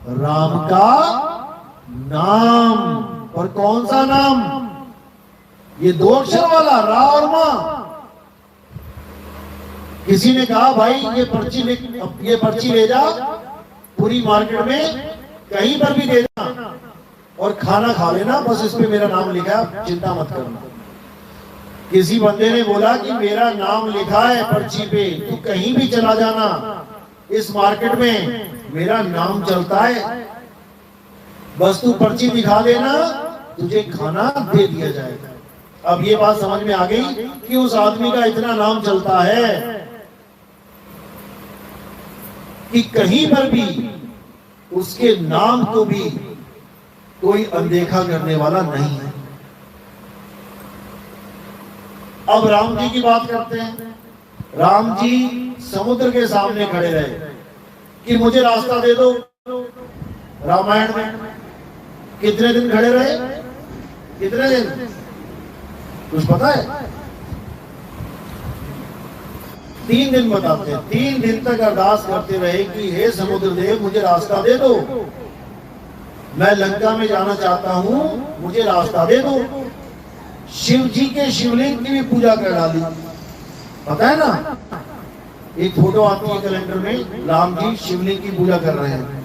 राम का नाम। और कौन सा नाम? ये 2 अक्षर वाला, रा और मां। किसी ने कहा भाई ये पर्ची ले जा, पूरी मार्केट में कहीं पर भी दे जा और खाना खा लेना, बस इस पे मेरा नाम लिखा, चिंता मत करना। किसी बंदे ने बोला कि मेरा नाम लिखा है पर्ची पे, तू कहीं भी चला जाना, इस मार्केट में मेरा नाम चलता है, बस तू पर्ची दिखा देना, तुझे खाना दे दिया जाएगा। अब ये बात समझ में आ गई कि उस आदमी का इतना नाम चलता है कि कहीं पर भी उसके नाम को भी कोई अनदेखा करने वाला नहीं है। अब राम जी की बात करते हैं। राम जी समुद्र के सामने खड़े रहे कि मुझे रास्ता दे दो। रामायण में कितने दिन खड़े रहे? कितने दिन? कुछ पता है? 3 दिन बताते हैं। 3 दिन तक अरदास करते रहे कि हे समुद्र देव मुझे रास्ता दे दो, मैं लंका में जाना चाहता हूं, मुझे रास्ता दे दो। शिव जी के शिवलिंग की भी पूजा कर डाली, पता है ना? एक फोटो आती है कैलेंडर में, राम जी शिवलिंग की पूजा कर रहे हैं।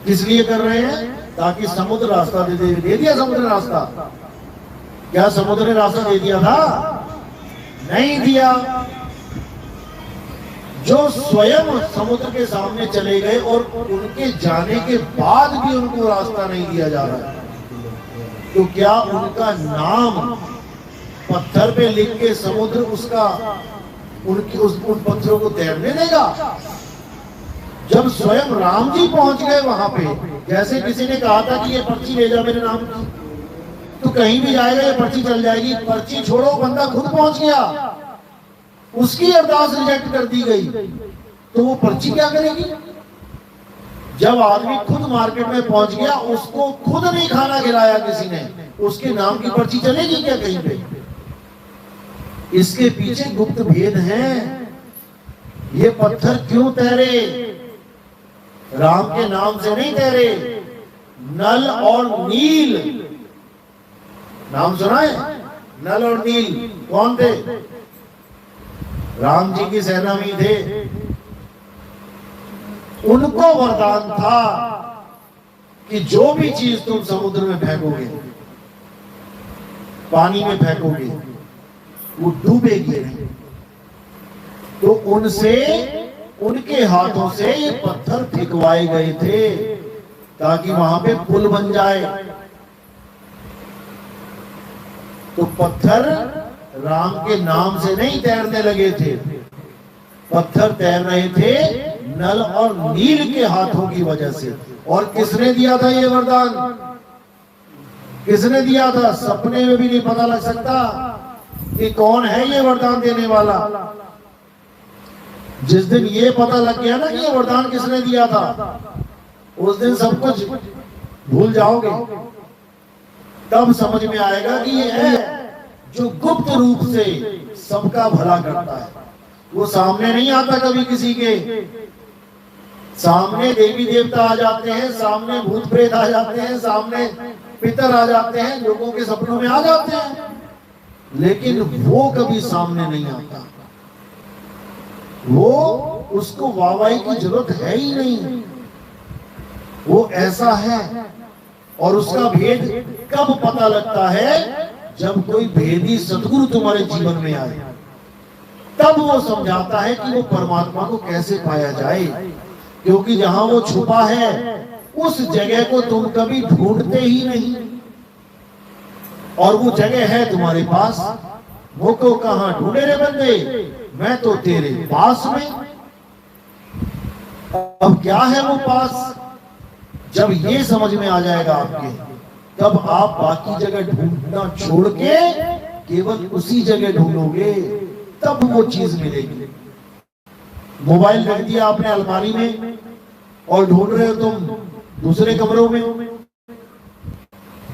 किस लिए कर रहे हैं? ताकि समुद्र रास्ता दे दिया समुद्र रास्ता। क्या समुद्र ने रास्ता दे दिया था? नहीं दिया। जो स्वयं समुद्र के सामने चले गए और उनके जाने के बाद भी उनको रास्ता नहीं दिया जा रहा है, तो क्या उनका नाम पत्थर पे लिख के समुद्र उसका उन पत्थरों को तैरने देगा? जब स्वयं राम जी पहुंच गए वहां पे, जैसे किसी ने कहा था कि ये पर्ची ले जा मेरे नाम की, तो कहीं भी जाएगा ये पर्ची चल जाएगी। पर्ची छोड़ो, बंदा खुद पहुंच गया, उसकी अरदास रिजेक्ट कर दी गई, तो वो पर्ची क्या करेगी? जब आदमी खुद मार्केट में पहुंच गया, उसको खुद नहीं खाना खिलाया किसी ने, उसके नाम की पर्ची चलेगी क्या कहीं पे? इसके पीछे गुप्त भेद है। ये पत्थर क्यों तैरे? राम के नाम से नहीं तैरे। नल और नील नाम सुना है? नल और नील कौन थे? राम जी की सेना में थे। उनको वरदान था कि जो भी चीज तुम समुद्र में फेंकोगे, पानी में फेंकोगे, वो डूबेगी नहीं। तो उनसे, उनके हाथों से ये पत्थर फेंकवाए गए थे ताकि वहां पे पुल बन जाए। तो पत्थर राम के नाम से नहीं तैरने लगे थे, पत्थर तैर रहे थे नल और नील के हाथों की वजह से। और किसने दिया था ये वरदान? किसने दिया था? सपने में भी नहीं पता लग सकता कि कौन है ये वरदान देने वाला। जिस दिन ये पता लग गया ना कि ये वरदान किसने दिया था, उस दिन सब कुछ भूल जाओगे। तब समझ में आएगा कि ये है जो गुप्त रूप से सबका भला करता है। वो सामने नहीं आता कभी किसी के। सामने देवी देवता आ जाते हैं, सामने भूत प्रेत आ जाते हैं, सामने पितर आ जाते हैं, लोगों के सपनों में आ जाते हैं, लेकिन वो कभी सामने नहीं आता। वो, उसको वाहवाही की जरूरत है ही नहीं। वो ऐसा है। और उसका भेद कब पता लगता है? जब कोई भेदी सदगुरु तुम्हारे जीवन में आए, तब वो समझाता है कि वो परमात्मा को कैसे पाया जाए। क्योंकि जहां वो छुपा है उस जगह को तुम कभी ढूंढते ही नहीं, और वो जगह है तुम्हारे पास। वो को कहां ढूंढे रे बंदे, मैं तो तेरे पास में। अब क्या है वो पास? जब ये समझ में आ जाएगा आपके, तब आप बाकी जगह ढूंढना छोड़ के केवल उसी जगह ढूंढोगे, तब वो चीज मिलेगी। मोबाइल रख दिया आपने अलमारी में और ढूंढ रहे हो तुम दूसरे कमरों में,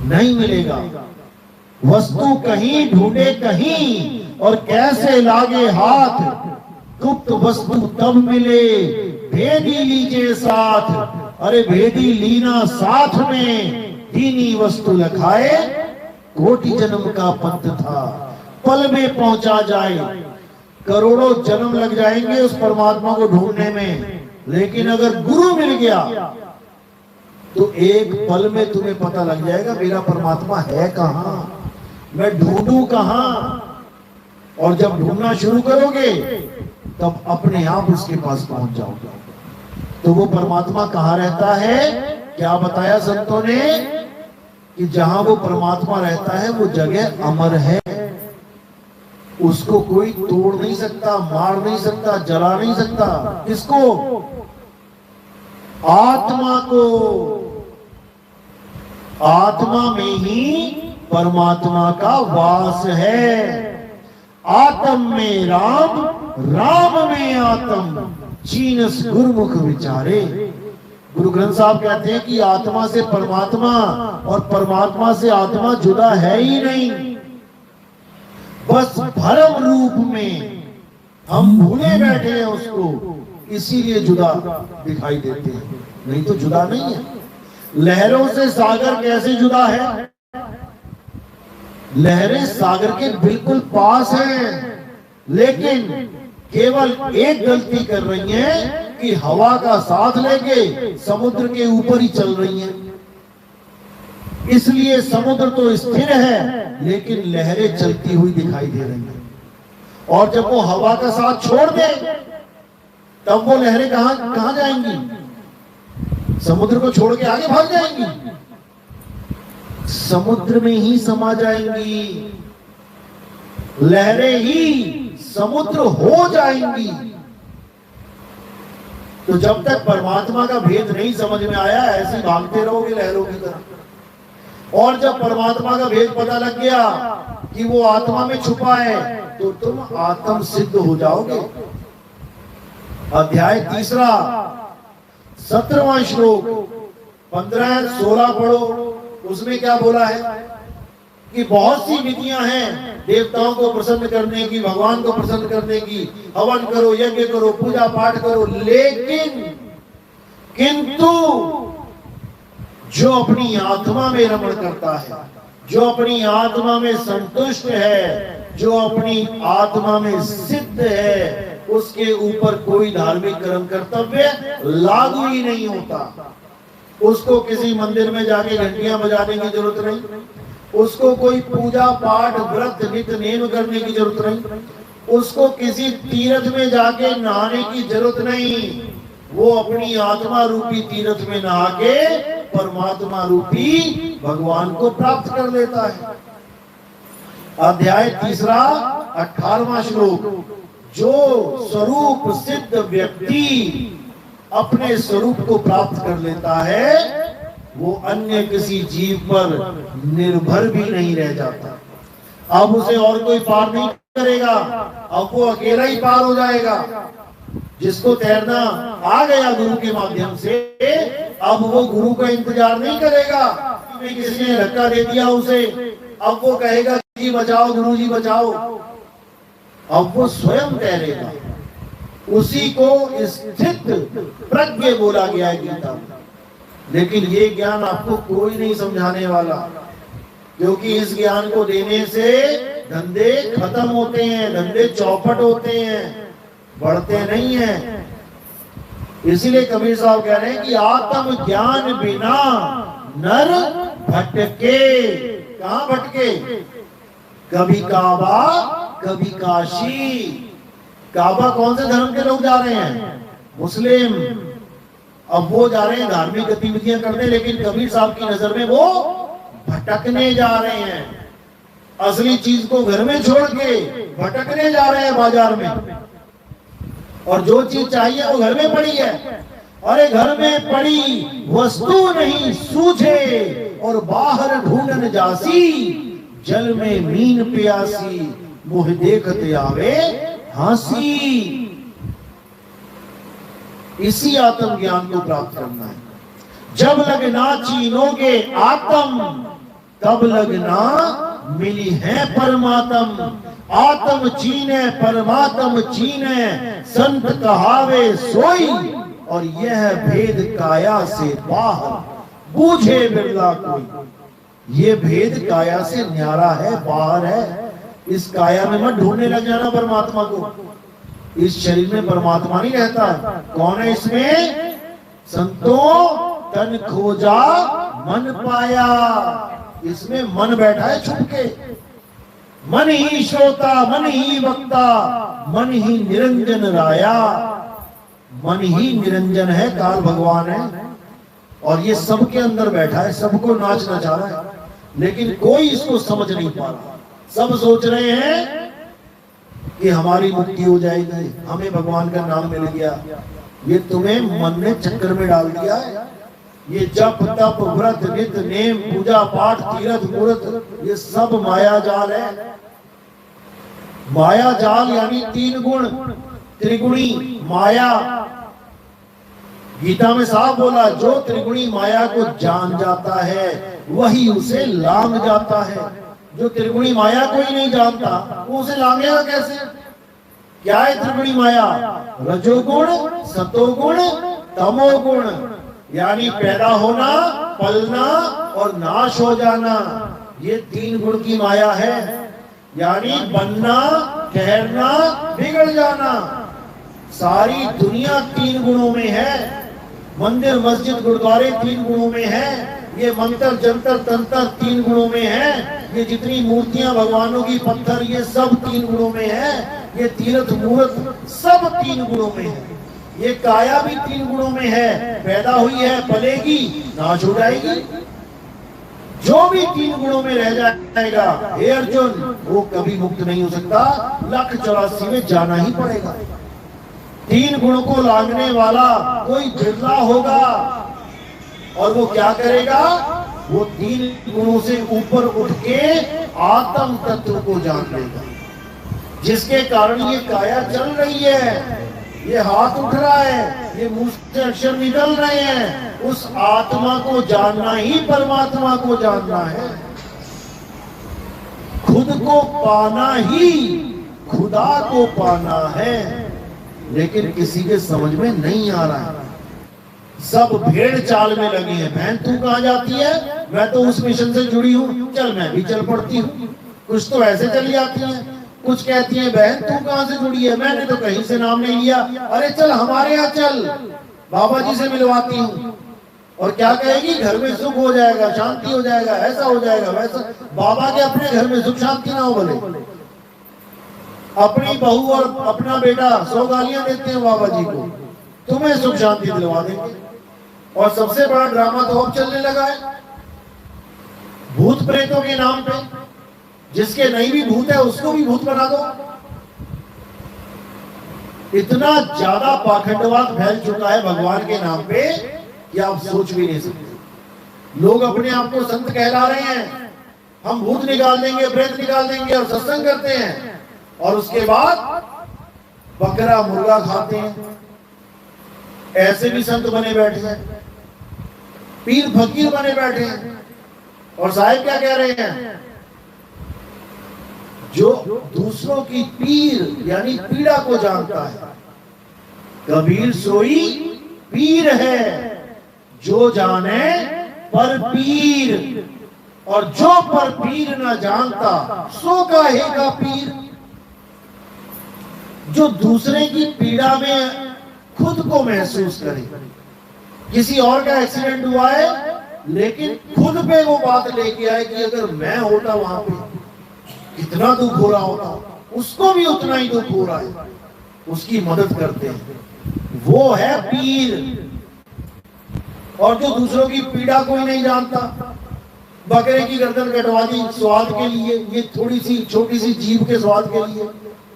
नहीं मिलेगा। वस्तु कहीं ढूंढे कहीं, और कैसे लागे हाथ, गुप्त वस्तु तब मिले, भेदी लीजिए साथ। अरे भेदी लीना साथ में, दीनी वस्तु लखाए, कोटि जन्म का पंथ था, पल में पहुंचा जाए। करोड़ों जन्म लग जाएंगे उस परमात्मा को ढूंढने में, लेकिन अगर गुरु मिल गया तो एक पल में तुम्हें पता लग जाएगा मेरा परमात्मा है कहां, मैं ढूंढूं कहां। और जब ढूंढना शुरू करोगे तब अपने आप उसके पास पहुंच जाओगे। तो वो परमात्मा कहां रहता है? क्या बताया संतों ने कि जहां वो परमात्मा रहता है वो जगह अमर है। उसको कोई तोड़ नहीं सकता, मार नहीं सकता, जला नहीं सकता। किसको? आत्मा को। आत्मा में ही परमात्मा का वास है। आत्म में राम, राम में आत्म, चीनस गुरुमुख विचारे। गुरु ग्रंथ साहब कहते हैं कि आत्मा से परमात्मा और परमात्मा से आत्मा जुदा है ही नहीं। बस भरम रूप में हम भूले बैठे हैं उसको, इसीलिए जुदा दिखाई देते हैं, नहीं तो जुदा नहीं है। लहरों से सागर कैसे जुदा है? लहरें सागर के बिल्कुल पास हैं, लेकिन केवल एक गलती कर रही हैं कि हवा का साथ लेके समुद्र के ऊपर ही चल रही हैं। इसलिए समुद्र तो स्थिर है लेकिन लहरें चलती हुई दिखाई दे रही हैं। और जब वो हवा का साथ छोड़ दे तब वो लहरें कहां जाएंगी? समुद्र को छोड़ के आगे भाग जाएंगी, समुद्र में ही समा जाएंगी, लहरें ही समुद्र हो जाएंगी। तो जब तक परमात्मा का भेद नहीं समझ में आया ऐसे भागते रहोगे लहरों की तरह। और जब परमात्मा का भेद पता लग गया कि वो आत्मा में छुपा है तो तुम आत्म सिद्ध हो जाओगे। अध्याय 3 17वां श्लोक 15-16 पढ़ो। उसमें क्या बोला है कि बहुत सी विधियां हैं देवताओं को प्रसन्न करने की, भगवान को प्रसन्न करने की। हवन करो, यज्ञ करो, पूजा पाठ करो, लेकिन किंतु जो अपनी आत्मा में रमण करता है, जो अपनी आत्मा में संतुष्ट है, जो अपनी आत्मा में सिद्ध है, उसके ऊपर कोई धार्मिक कर्म कर्तव्य लागू ही नहीं होता। उसको किसी मंदिर में जाके घंटियां बजाने की जरूरत नहीं, उसको कोई पूजा पाठ व्रत नित्य नेम करने की जरूरत नहीं, उसको किसी तीर्थ में जाके नहाने की जरूरत नहीं। वो अपनी आत्मा रूपी तीर्थ में नहा के परमात्मा रूपी भगवान को प्राप्त कर लेता है। अध्याय 3 18वां श्लोक। जो स्वरूप सिद्ध व्यक्ति अपने स्वरूप को प्राप्त कर लेता है वो अन्य किसी जीव पर निर्भर भी नहीं रह जाता। अब उसे और कोई पार नहीं करेगा, अब वो अकेला ही पार हो जाएगा। जिसको तैरना आ गया गुरु के माध्यम से, अब वो गुरु का इंतजार नहीं करेगा कि किसी ने धक्का दे दिया उसे, अब वो कहेगा जी बचाओ, गुरु जी बचाओ। अब वो स्वयं तैरेगा। उसी को स्थित प्रज्ञ बोला गया है गीता में। लेकिन ये ज्ञान आपको कोई नहीं समझाने वाला, क्योंकि इस ज्ञान को देने से धंधे खत्म होते हैं, धंधे चौपट होते हैं, बढ़ते नहीं हैं। इसीलिए कबीर साहब कह रहे हैं कि आत्म ज्ञान बिना नर भटके। कहां भटके? कभी काबा, कभी काशी। काबा कौन से धर्म के लोग जा रहे हैं? मुस्लिम। अब वो जा रहे हैं धार्मिक गतिविधियां करने, लेकिन कबीर साहब की नजर में वो भटकने जा रहे हैं। असली चीज को घर में छोड़ के भटकने जा रहे हैं बाजार में। और जो चीज चाहिए वो घर में पड़ी है। अरे घर में पड़ी वस्तु नहीं सूझे और बाहर ढूंढन जासी, जल में मीन प्यासी, मुह देखते आवे हंसी। इसी आत्म ज्ञान को प्राप्त करना है। जब लगना चीनोगे आत्म, तब लगना मिली है परमात्म। आत्म चीने परमात्म चीने, संत कहावे सोई, और यह भेद काया से बाहर बूझे बिरला कोई। ये भेद काया से न्यारा है, बाहर है। इस काया में मत ढूंढने लग जाना परमात्मा को। इस शरीर में परमात्मा नहीं रहता। कौन है इसमें? संतों तन खोजा मन पाया। इसमें मन बैठा है छुप के। मन ही श्रोता, मन ही वक्ता, मन ही निरंजन राया। मन ही निरंजन है, काल भगवान है, और ये सबके अंदर बैठा है, सबको नाचना चाह रहा है, लेकिन कोई इसको समझ नहीं पा रहा। सब सोच रहे हैं कि हमारी मुक्ति हो जाएगी, हमें भगवान का नाम मिल गया। ये तुम्हें मन ने चक्कर में डाल दिया है। ये जप तप व्रत नित्य नेम पूजा पाठ तीर्थ मूर्त, ये सब माया जाल है। माया जाल यानी 3 गुण, त्रिगुणी माया। गीता में साफ बोला, जो त्रिगुणी माया को जान जाता है वही उसे लांग जाता है। जो त्रिगुणी माया को ही नहीं जानता वो उसे लांगेगा कैसे? क्या है त्रिगुणी माया? रजोगुण, सतोगुण, तमोगुण, यानी पैदा होना, पलना और नाश हो जाना। ये 3 गुण की माया है। यानी बनना, ठहरना, बिगड़ जाना। सारी दुनिया 3 गुणों में है। मंदिर मस्जिद गुरुद्वारे 3 गुणों में है। ये मंत्र जंतर तंत्र 3 गुणों में है। ये जितनी मूर्तियां भगवानों की पत्थर ये सब 3 गुणों में है। ये तीर्थ मूर्त सब 3 गुणों में है। ये काया भी 3 गुणों में है। पैदा हुई है, पलेगी, नाश हो जाएगी। जो भी 3 गुणों में रह जाएगा, हे अर्जुन, वो कभी मुक्त नहीं हो सकता। 1,84 में जाना ही पड़ेगा। 3 गुणों को लांघने वाला कोई बिरला होगा। और वो क्या करेगा? वो 3 गुणों से ऊपर उठ के आत्म तत्व को जान लेगा, जिसके कारण ये काया चल रही है, ये हाथ उठ रहा है, ये मुंह से अक्षर निकल रहे हैं। उस आत्मा को जानना ही परमात्मा को जानना है। खुद को पाना ही खुदा को पाना है। लेकिन किसी के समझ में नहीं आ रहा है। सब भेड़ चाल में लगे हैं। बहन तू कहां जाती है? मैं तो उस मिशन से जुड़ी हूं, चल मैं भी चल पड़ती हूँ। कुछ तो ऐसे चली जाती हैं। कुछ कहती हैं बहन तू कहां से जुड़ी है? मैंने तो कहीं से नाम नहीं लिया। अरे चल हमारे यहाँ चल, बाबा जी से मिलवाती हूँ। और क्या कहेगी? घर में सुख हो जाएगा, शांति हो जाएगा, ऐसा हो जाएगा, वैसा। बाबा के अपने घर में सुख शांति ना हो बोले। अपनी बहू और अपना बेटा 100 गालियां देते हैं बाबा जी को, तुम्हें सुख शांति दिलवा देंगे। और सबसे बड़ा ड्रामा तो अब चलने लगा है भूत प्रेतों के नाम पे। जिसके नहीं भी भूत है उसको भी भूत बना दो। इतना ज्यादा पाखंडवाद फैल चुका है भगवान के नाम पे कि आप सोच भी नहीं सकते। लोग अपने आप को संत कहला रहे हैं, हम भूत निकाल देंगे, प्रेत निकाल देंगे, और सत्संग करते हैं। और उसके बाद बकरा मुर्गा खाते हैं। ऐसे भी संत बने बैठे हैं, पीर फकीर बने बैठे हैं। और साहिब क्या कह रहे हैं? जो दूसरों की पीर यानी पीड़ा को जानता है, कबीर सोई पीर है, जो जाने पर पीर। और जो पर पीर न जानता सो कहेगा पीर। जो दूसरे की पीड़ा में खुद को महसूस करे। किसी और का एक्सीडेंट हुआ है, लेकिन खुद पे वो बात लेके आए कि अगर मैं होता वहां पे कितना दुख हो रहा होता, उसको भी उतना ही दुख हो रहा है, उसकी मदद करते हैं। वो है पीर। और जो दूसरों की पीड़ा कोई नहीं जानता, बकरे की गर्दन कटवा दी स्वाद के लिए, ये थोड़ी सी छोटी सी जीभ के स्वाद के लिए।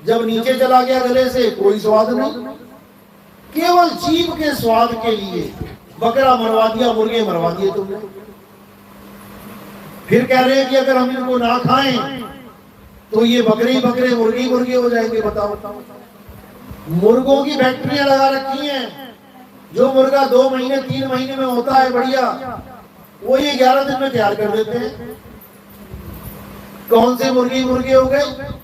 जब नीचे चला गया गले से कोई स्वाद नहीं, केवल जीभ के स्वाद के लिए बकरा मरवा दिया, मुर्गे मरवा दिए तुमने। फिर कह रहे हैं कि अगर हम इनको ना खाएं तो ये बकरे ही बकरे, मुर्गे ही मुर्गे हो जाएंगे। बताओ, मुर्गों की फैक्ट्रियां लगा रखी हैं। जो मुर्गा 2 महीने 3 महीने में होता है बढ़िया, वो ये 11 दिन में तैयार कर देते हैं। कौन से मुर्गे मुर्गे हो गए?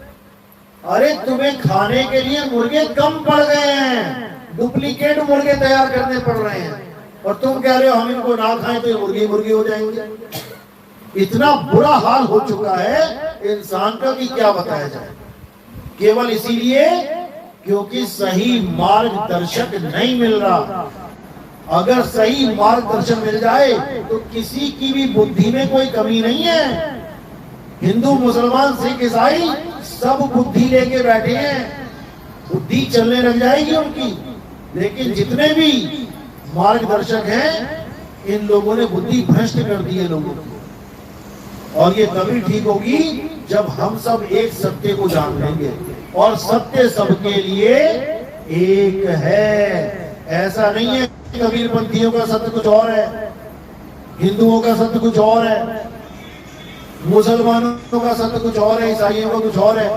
अरे तुम्हें खाने के लिए मुर्गे कम पड़ गए हैं, डुप्लीकेट मुर्गे तैयार करने पड़ रहे हैं। और तुम कह रहे हो हम इनको ना खाएं तो मुर्गे मुर्गे हो जाएंगे। इतना बुरा हाल हो चुका है इंसान का कि क्या बताया जाए। केवल इसीलिए क्योंकि सही मार्गदर्शक नहीं मिल रहा। अगर सही मार्गदर्शन मिल जाए तो किसी की भी बुद्धि में कोई कमी नहीं है। हिंदू मुसलमान सिख ईसाई सब बुद्धि लेके बैठे हैं, बुद्धि चलने लग जाएगी उनकी। लेकिन जितने भी मार्गदर्शक हैं, इन लोगों ने बुद्धि भ्रष्ट कर दी है लोगों को। और ये तभी ठीक होगी जब हम सब एक सत्य को जान लेंगे। और सत्य सबके लिए एक है। ऐसा नहीं है कबीरपंथियों का सत्य कुछ और है, हिंदुओं का सत्य कुछ और है, मुसलमानों का सत्य कुछ और है, ईसाइयों का कुछ और है।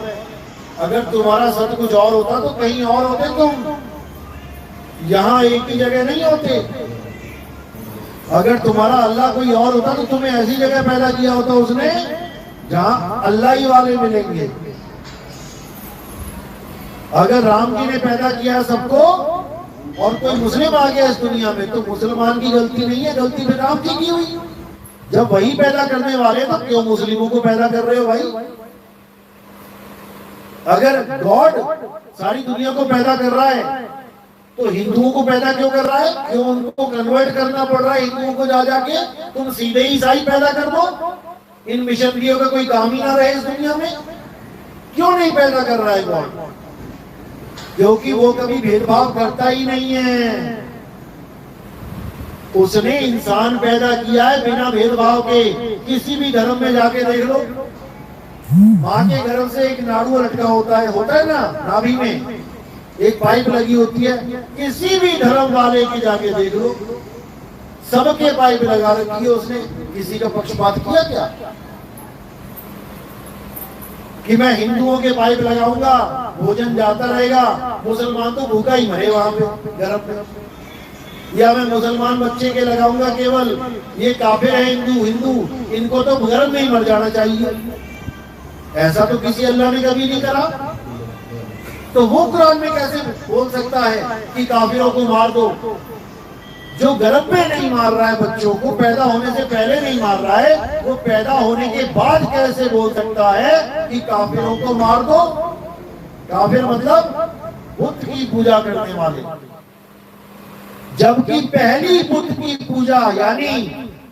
अगर तुम्हारा सत्य कुछ और होता तो कहीं और होते तुम, यहां एक ही जगह नहीं होते। अगर तुम्हारा अल्लाह कोई और होता तो तुम्हें ऐसी जगह पैदा किया होता उसने जहां अल्लाह ही वाले मिलेंगे। अगर राम जी ने पैदा किया सबको और कोई मुस्लिम आ गया इस दुनिया में, तो मुसलमान की गलती नहीं है, गलती फिर राम जी की हुई। जब वही पैदा करने वाले तो क्यों मुस्लिमों को पैदा कर रहे हो भाई? अगर गॉड सारी दुनिया को पैदा कर रहा है तो हिंदुओं को पैदा क्यों कर रहा है? क्यों उनको कन्वर्ट करना पड़ रहा है हिंदुओं को? जा जाके तुम सीधे ही ईसाई पैदा कर दो, इन मिशनरियों का कोई काम ही ना रहे इस दुनिया में। क्यों नहीं पैदा कर रहा है गॉड? क्योंकि वो कभी भेदभाव करता ही नहीं है। उसने इंसान पैदा किया है बिना भेदभाव के। किसी भी धर्म में जाके देख लो, माँ के गर्भ से एक नाड़ू लटका होता है ना, नाभि में एक पाइप लगी होती है। किसी भी धर्म वाले की जाके देख लो, सबके पाइप लगा रखी है उसने। किसी का पक्षपात किया क्या कि मैं हिंदुओं के पाइप लगाऊंगा, भोजन जाता रहेगा, मुसलमान तो भूखा ही मरे वहां पे गर्भ में? या मैं मुसलमान बच्चे के लगाऊंगा केवल, ये काफिर है हिंदू, इनको तो गर्भ में ही मर जाना चाहिए। ऐसा तो किसी अल्लाह ने कभी नहीं करा। तो वो कुरान में कैसे बोल सकता है कि काफिरों को मार दो? जो गर्भ में नहीं मार रहा है बच्चों को, पैदा होने से पहले नहीं मार रहा है, वो पैदा होने के बाद कैसे बोल सकता है कि काफिरों को मार दो? काफिर मतलब बुत की पूजा करने वाले। जबकि पहली बुत की पूजा, यानी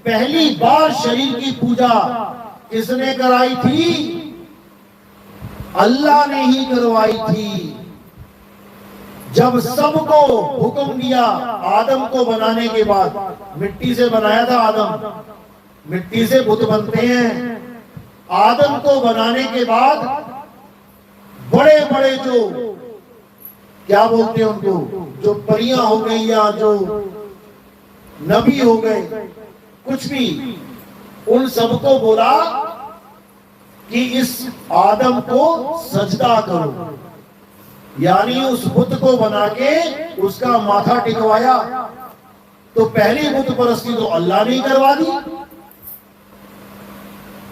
पहली बार शरीर की पूजा किसने कराई थी? अल्लाह ने ही करवाई थी। जब सबको हुक्म दिया आदम को बनाने के बाद, मिट्टी से बनाया था आदम, मिट्टी से बुत बनते हैं। आदम को बनाने के बाद बड़े बड़े जो क्या बोलते हैं उनको, जो परियां हो गई या जो नबी हो गए, कुछ भी, उन सबको बोला कि इस आदम को सजदा करो, यानी उस बुत को बना के उसका माथा टिकवाया। तो पहली बुत परस्ती तो अल्लाह ने करवा दी,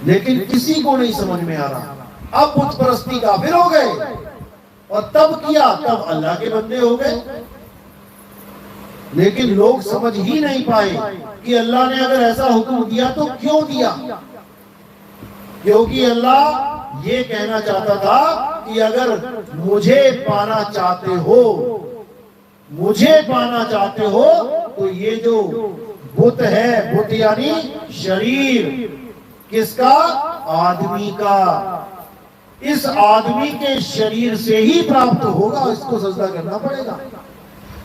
लेकिन किसी को नहीं समझ में आ रहा। अब बुत परस्ती काफिर हो गए, और तब किया तब अल्लाह के बंदे हो गए। लेकिन लोग समझ ही नहीं पाए कि अल्लाह ने अगर ऐसा हुक्म दिया तो क्यों दिया। क्योंकि अल्लाह ये कहना चाहता था कि अगर मुझे पाना चाहते हो, मुझे पाना चाहते हो, तो ये जो बुत है, बुत यानी शरीर किसका? आदमी का। इस आदमी के शरीर से ही प्राप्त होगा, इसको सजदा करना पड़ेगा,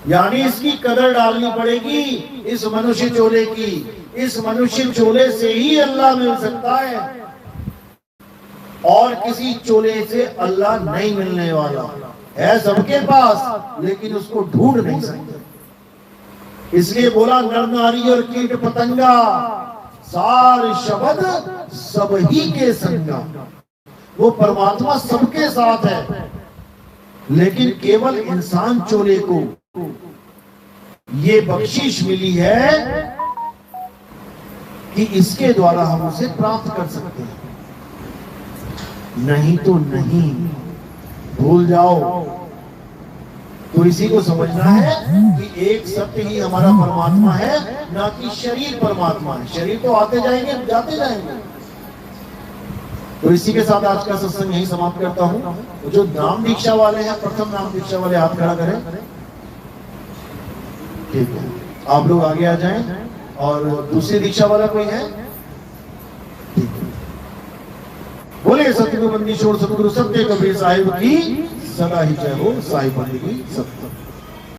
यानी इसकी कदर डालनी पड़ेगी इस मनुष्य चोले की। इस मनुष्य चोले से ही अल्लाह मिल सकता है, और किसी चोले से अल्लाह नहीं मिलने वाला है। सबके पास, लेकिन उसको ढूंढ नहीं सकते। इसलिए बोला नर नारी और कीट पतंगा, सार शब्द सब ही के संगा। वो परमात्मा सबके साथ है, लेकिन केवल इंसान चोले को ये बख्शिश मिली है कि इसके द्वारा हम उसे प्राप्त कर सकते हैं, नहीं तो नहीं। भूल जाओ। तो इसी को समझना है कि एक सत्य ही हमारा परमात्मा है, ना कि शरीर परमात्मा है। शरीर तो आते जाएंगे, जाते जाएंगे। तो इसी के साथ आज का सत्संग यही समाप्त करता हूं। तो जो नाम दीक्षा वाले हैं, प्रथम नाम दीक्षा वाले हाथ खड़ा करें। ठीक है, आप लोग आगे आ जाएं। और दूसरी दीक्षा वाला कोई है? ठीक है। बोले सतगुरु बंदी छोड़ सतगुरु सत्य कबीर साहिब की सदा ही जय हो। साहिब बंदी की सत्य।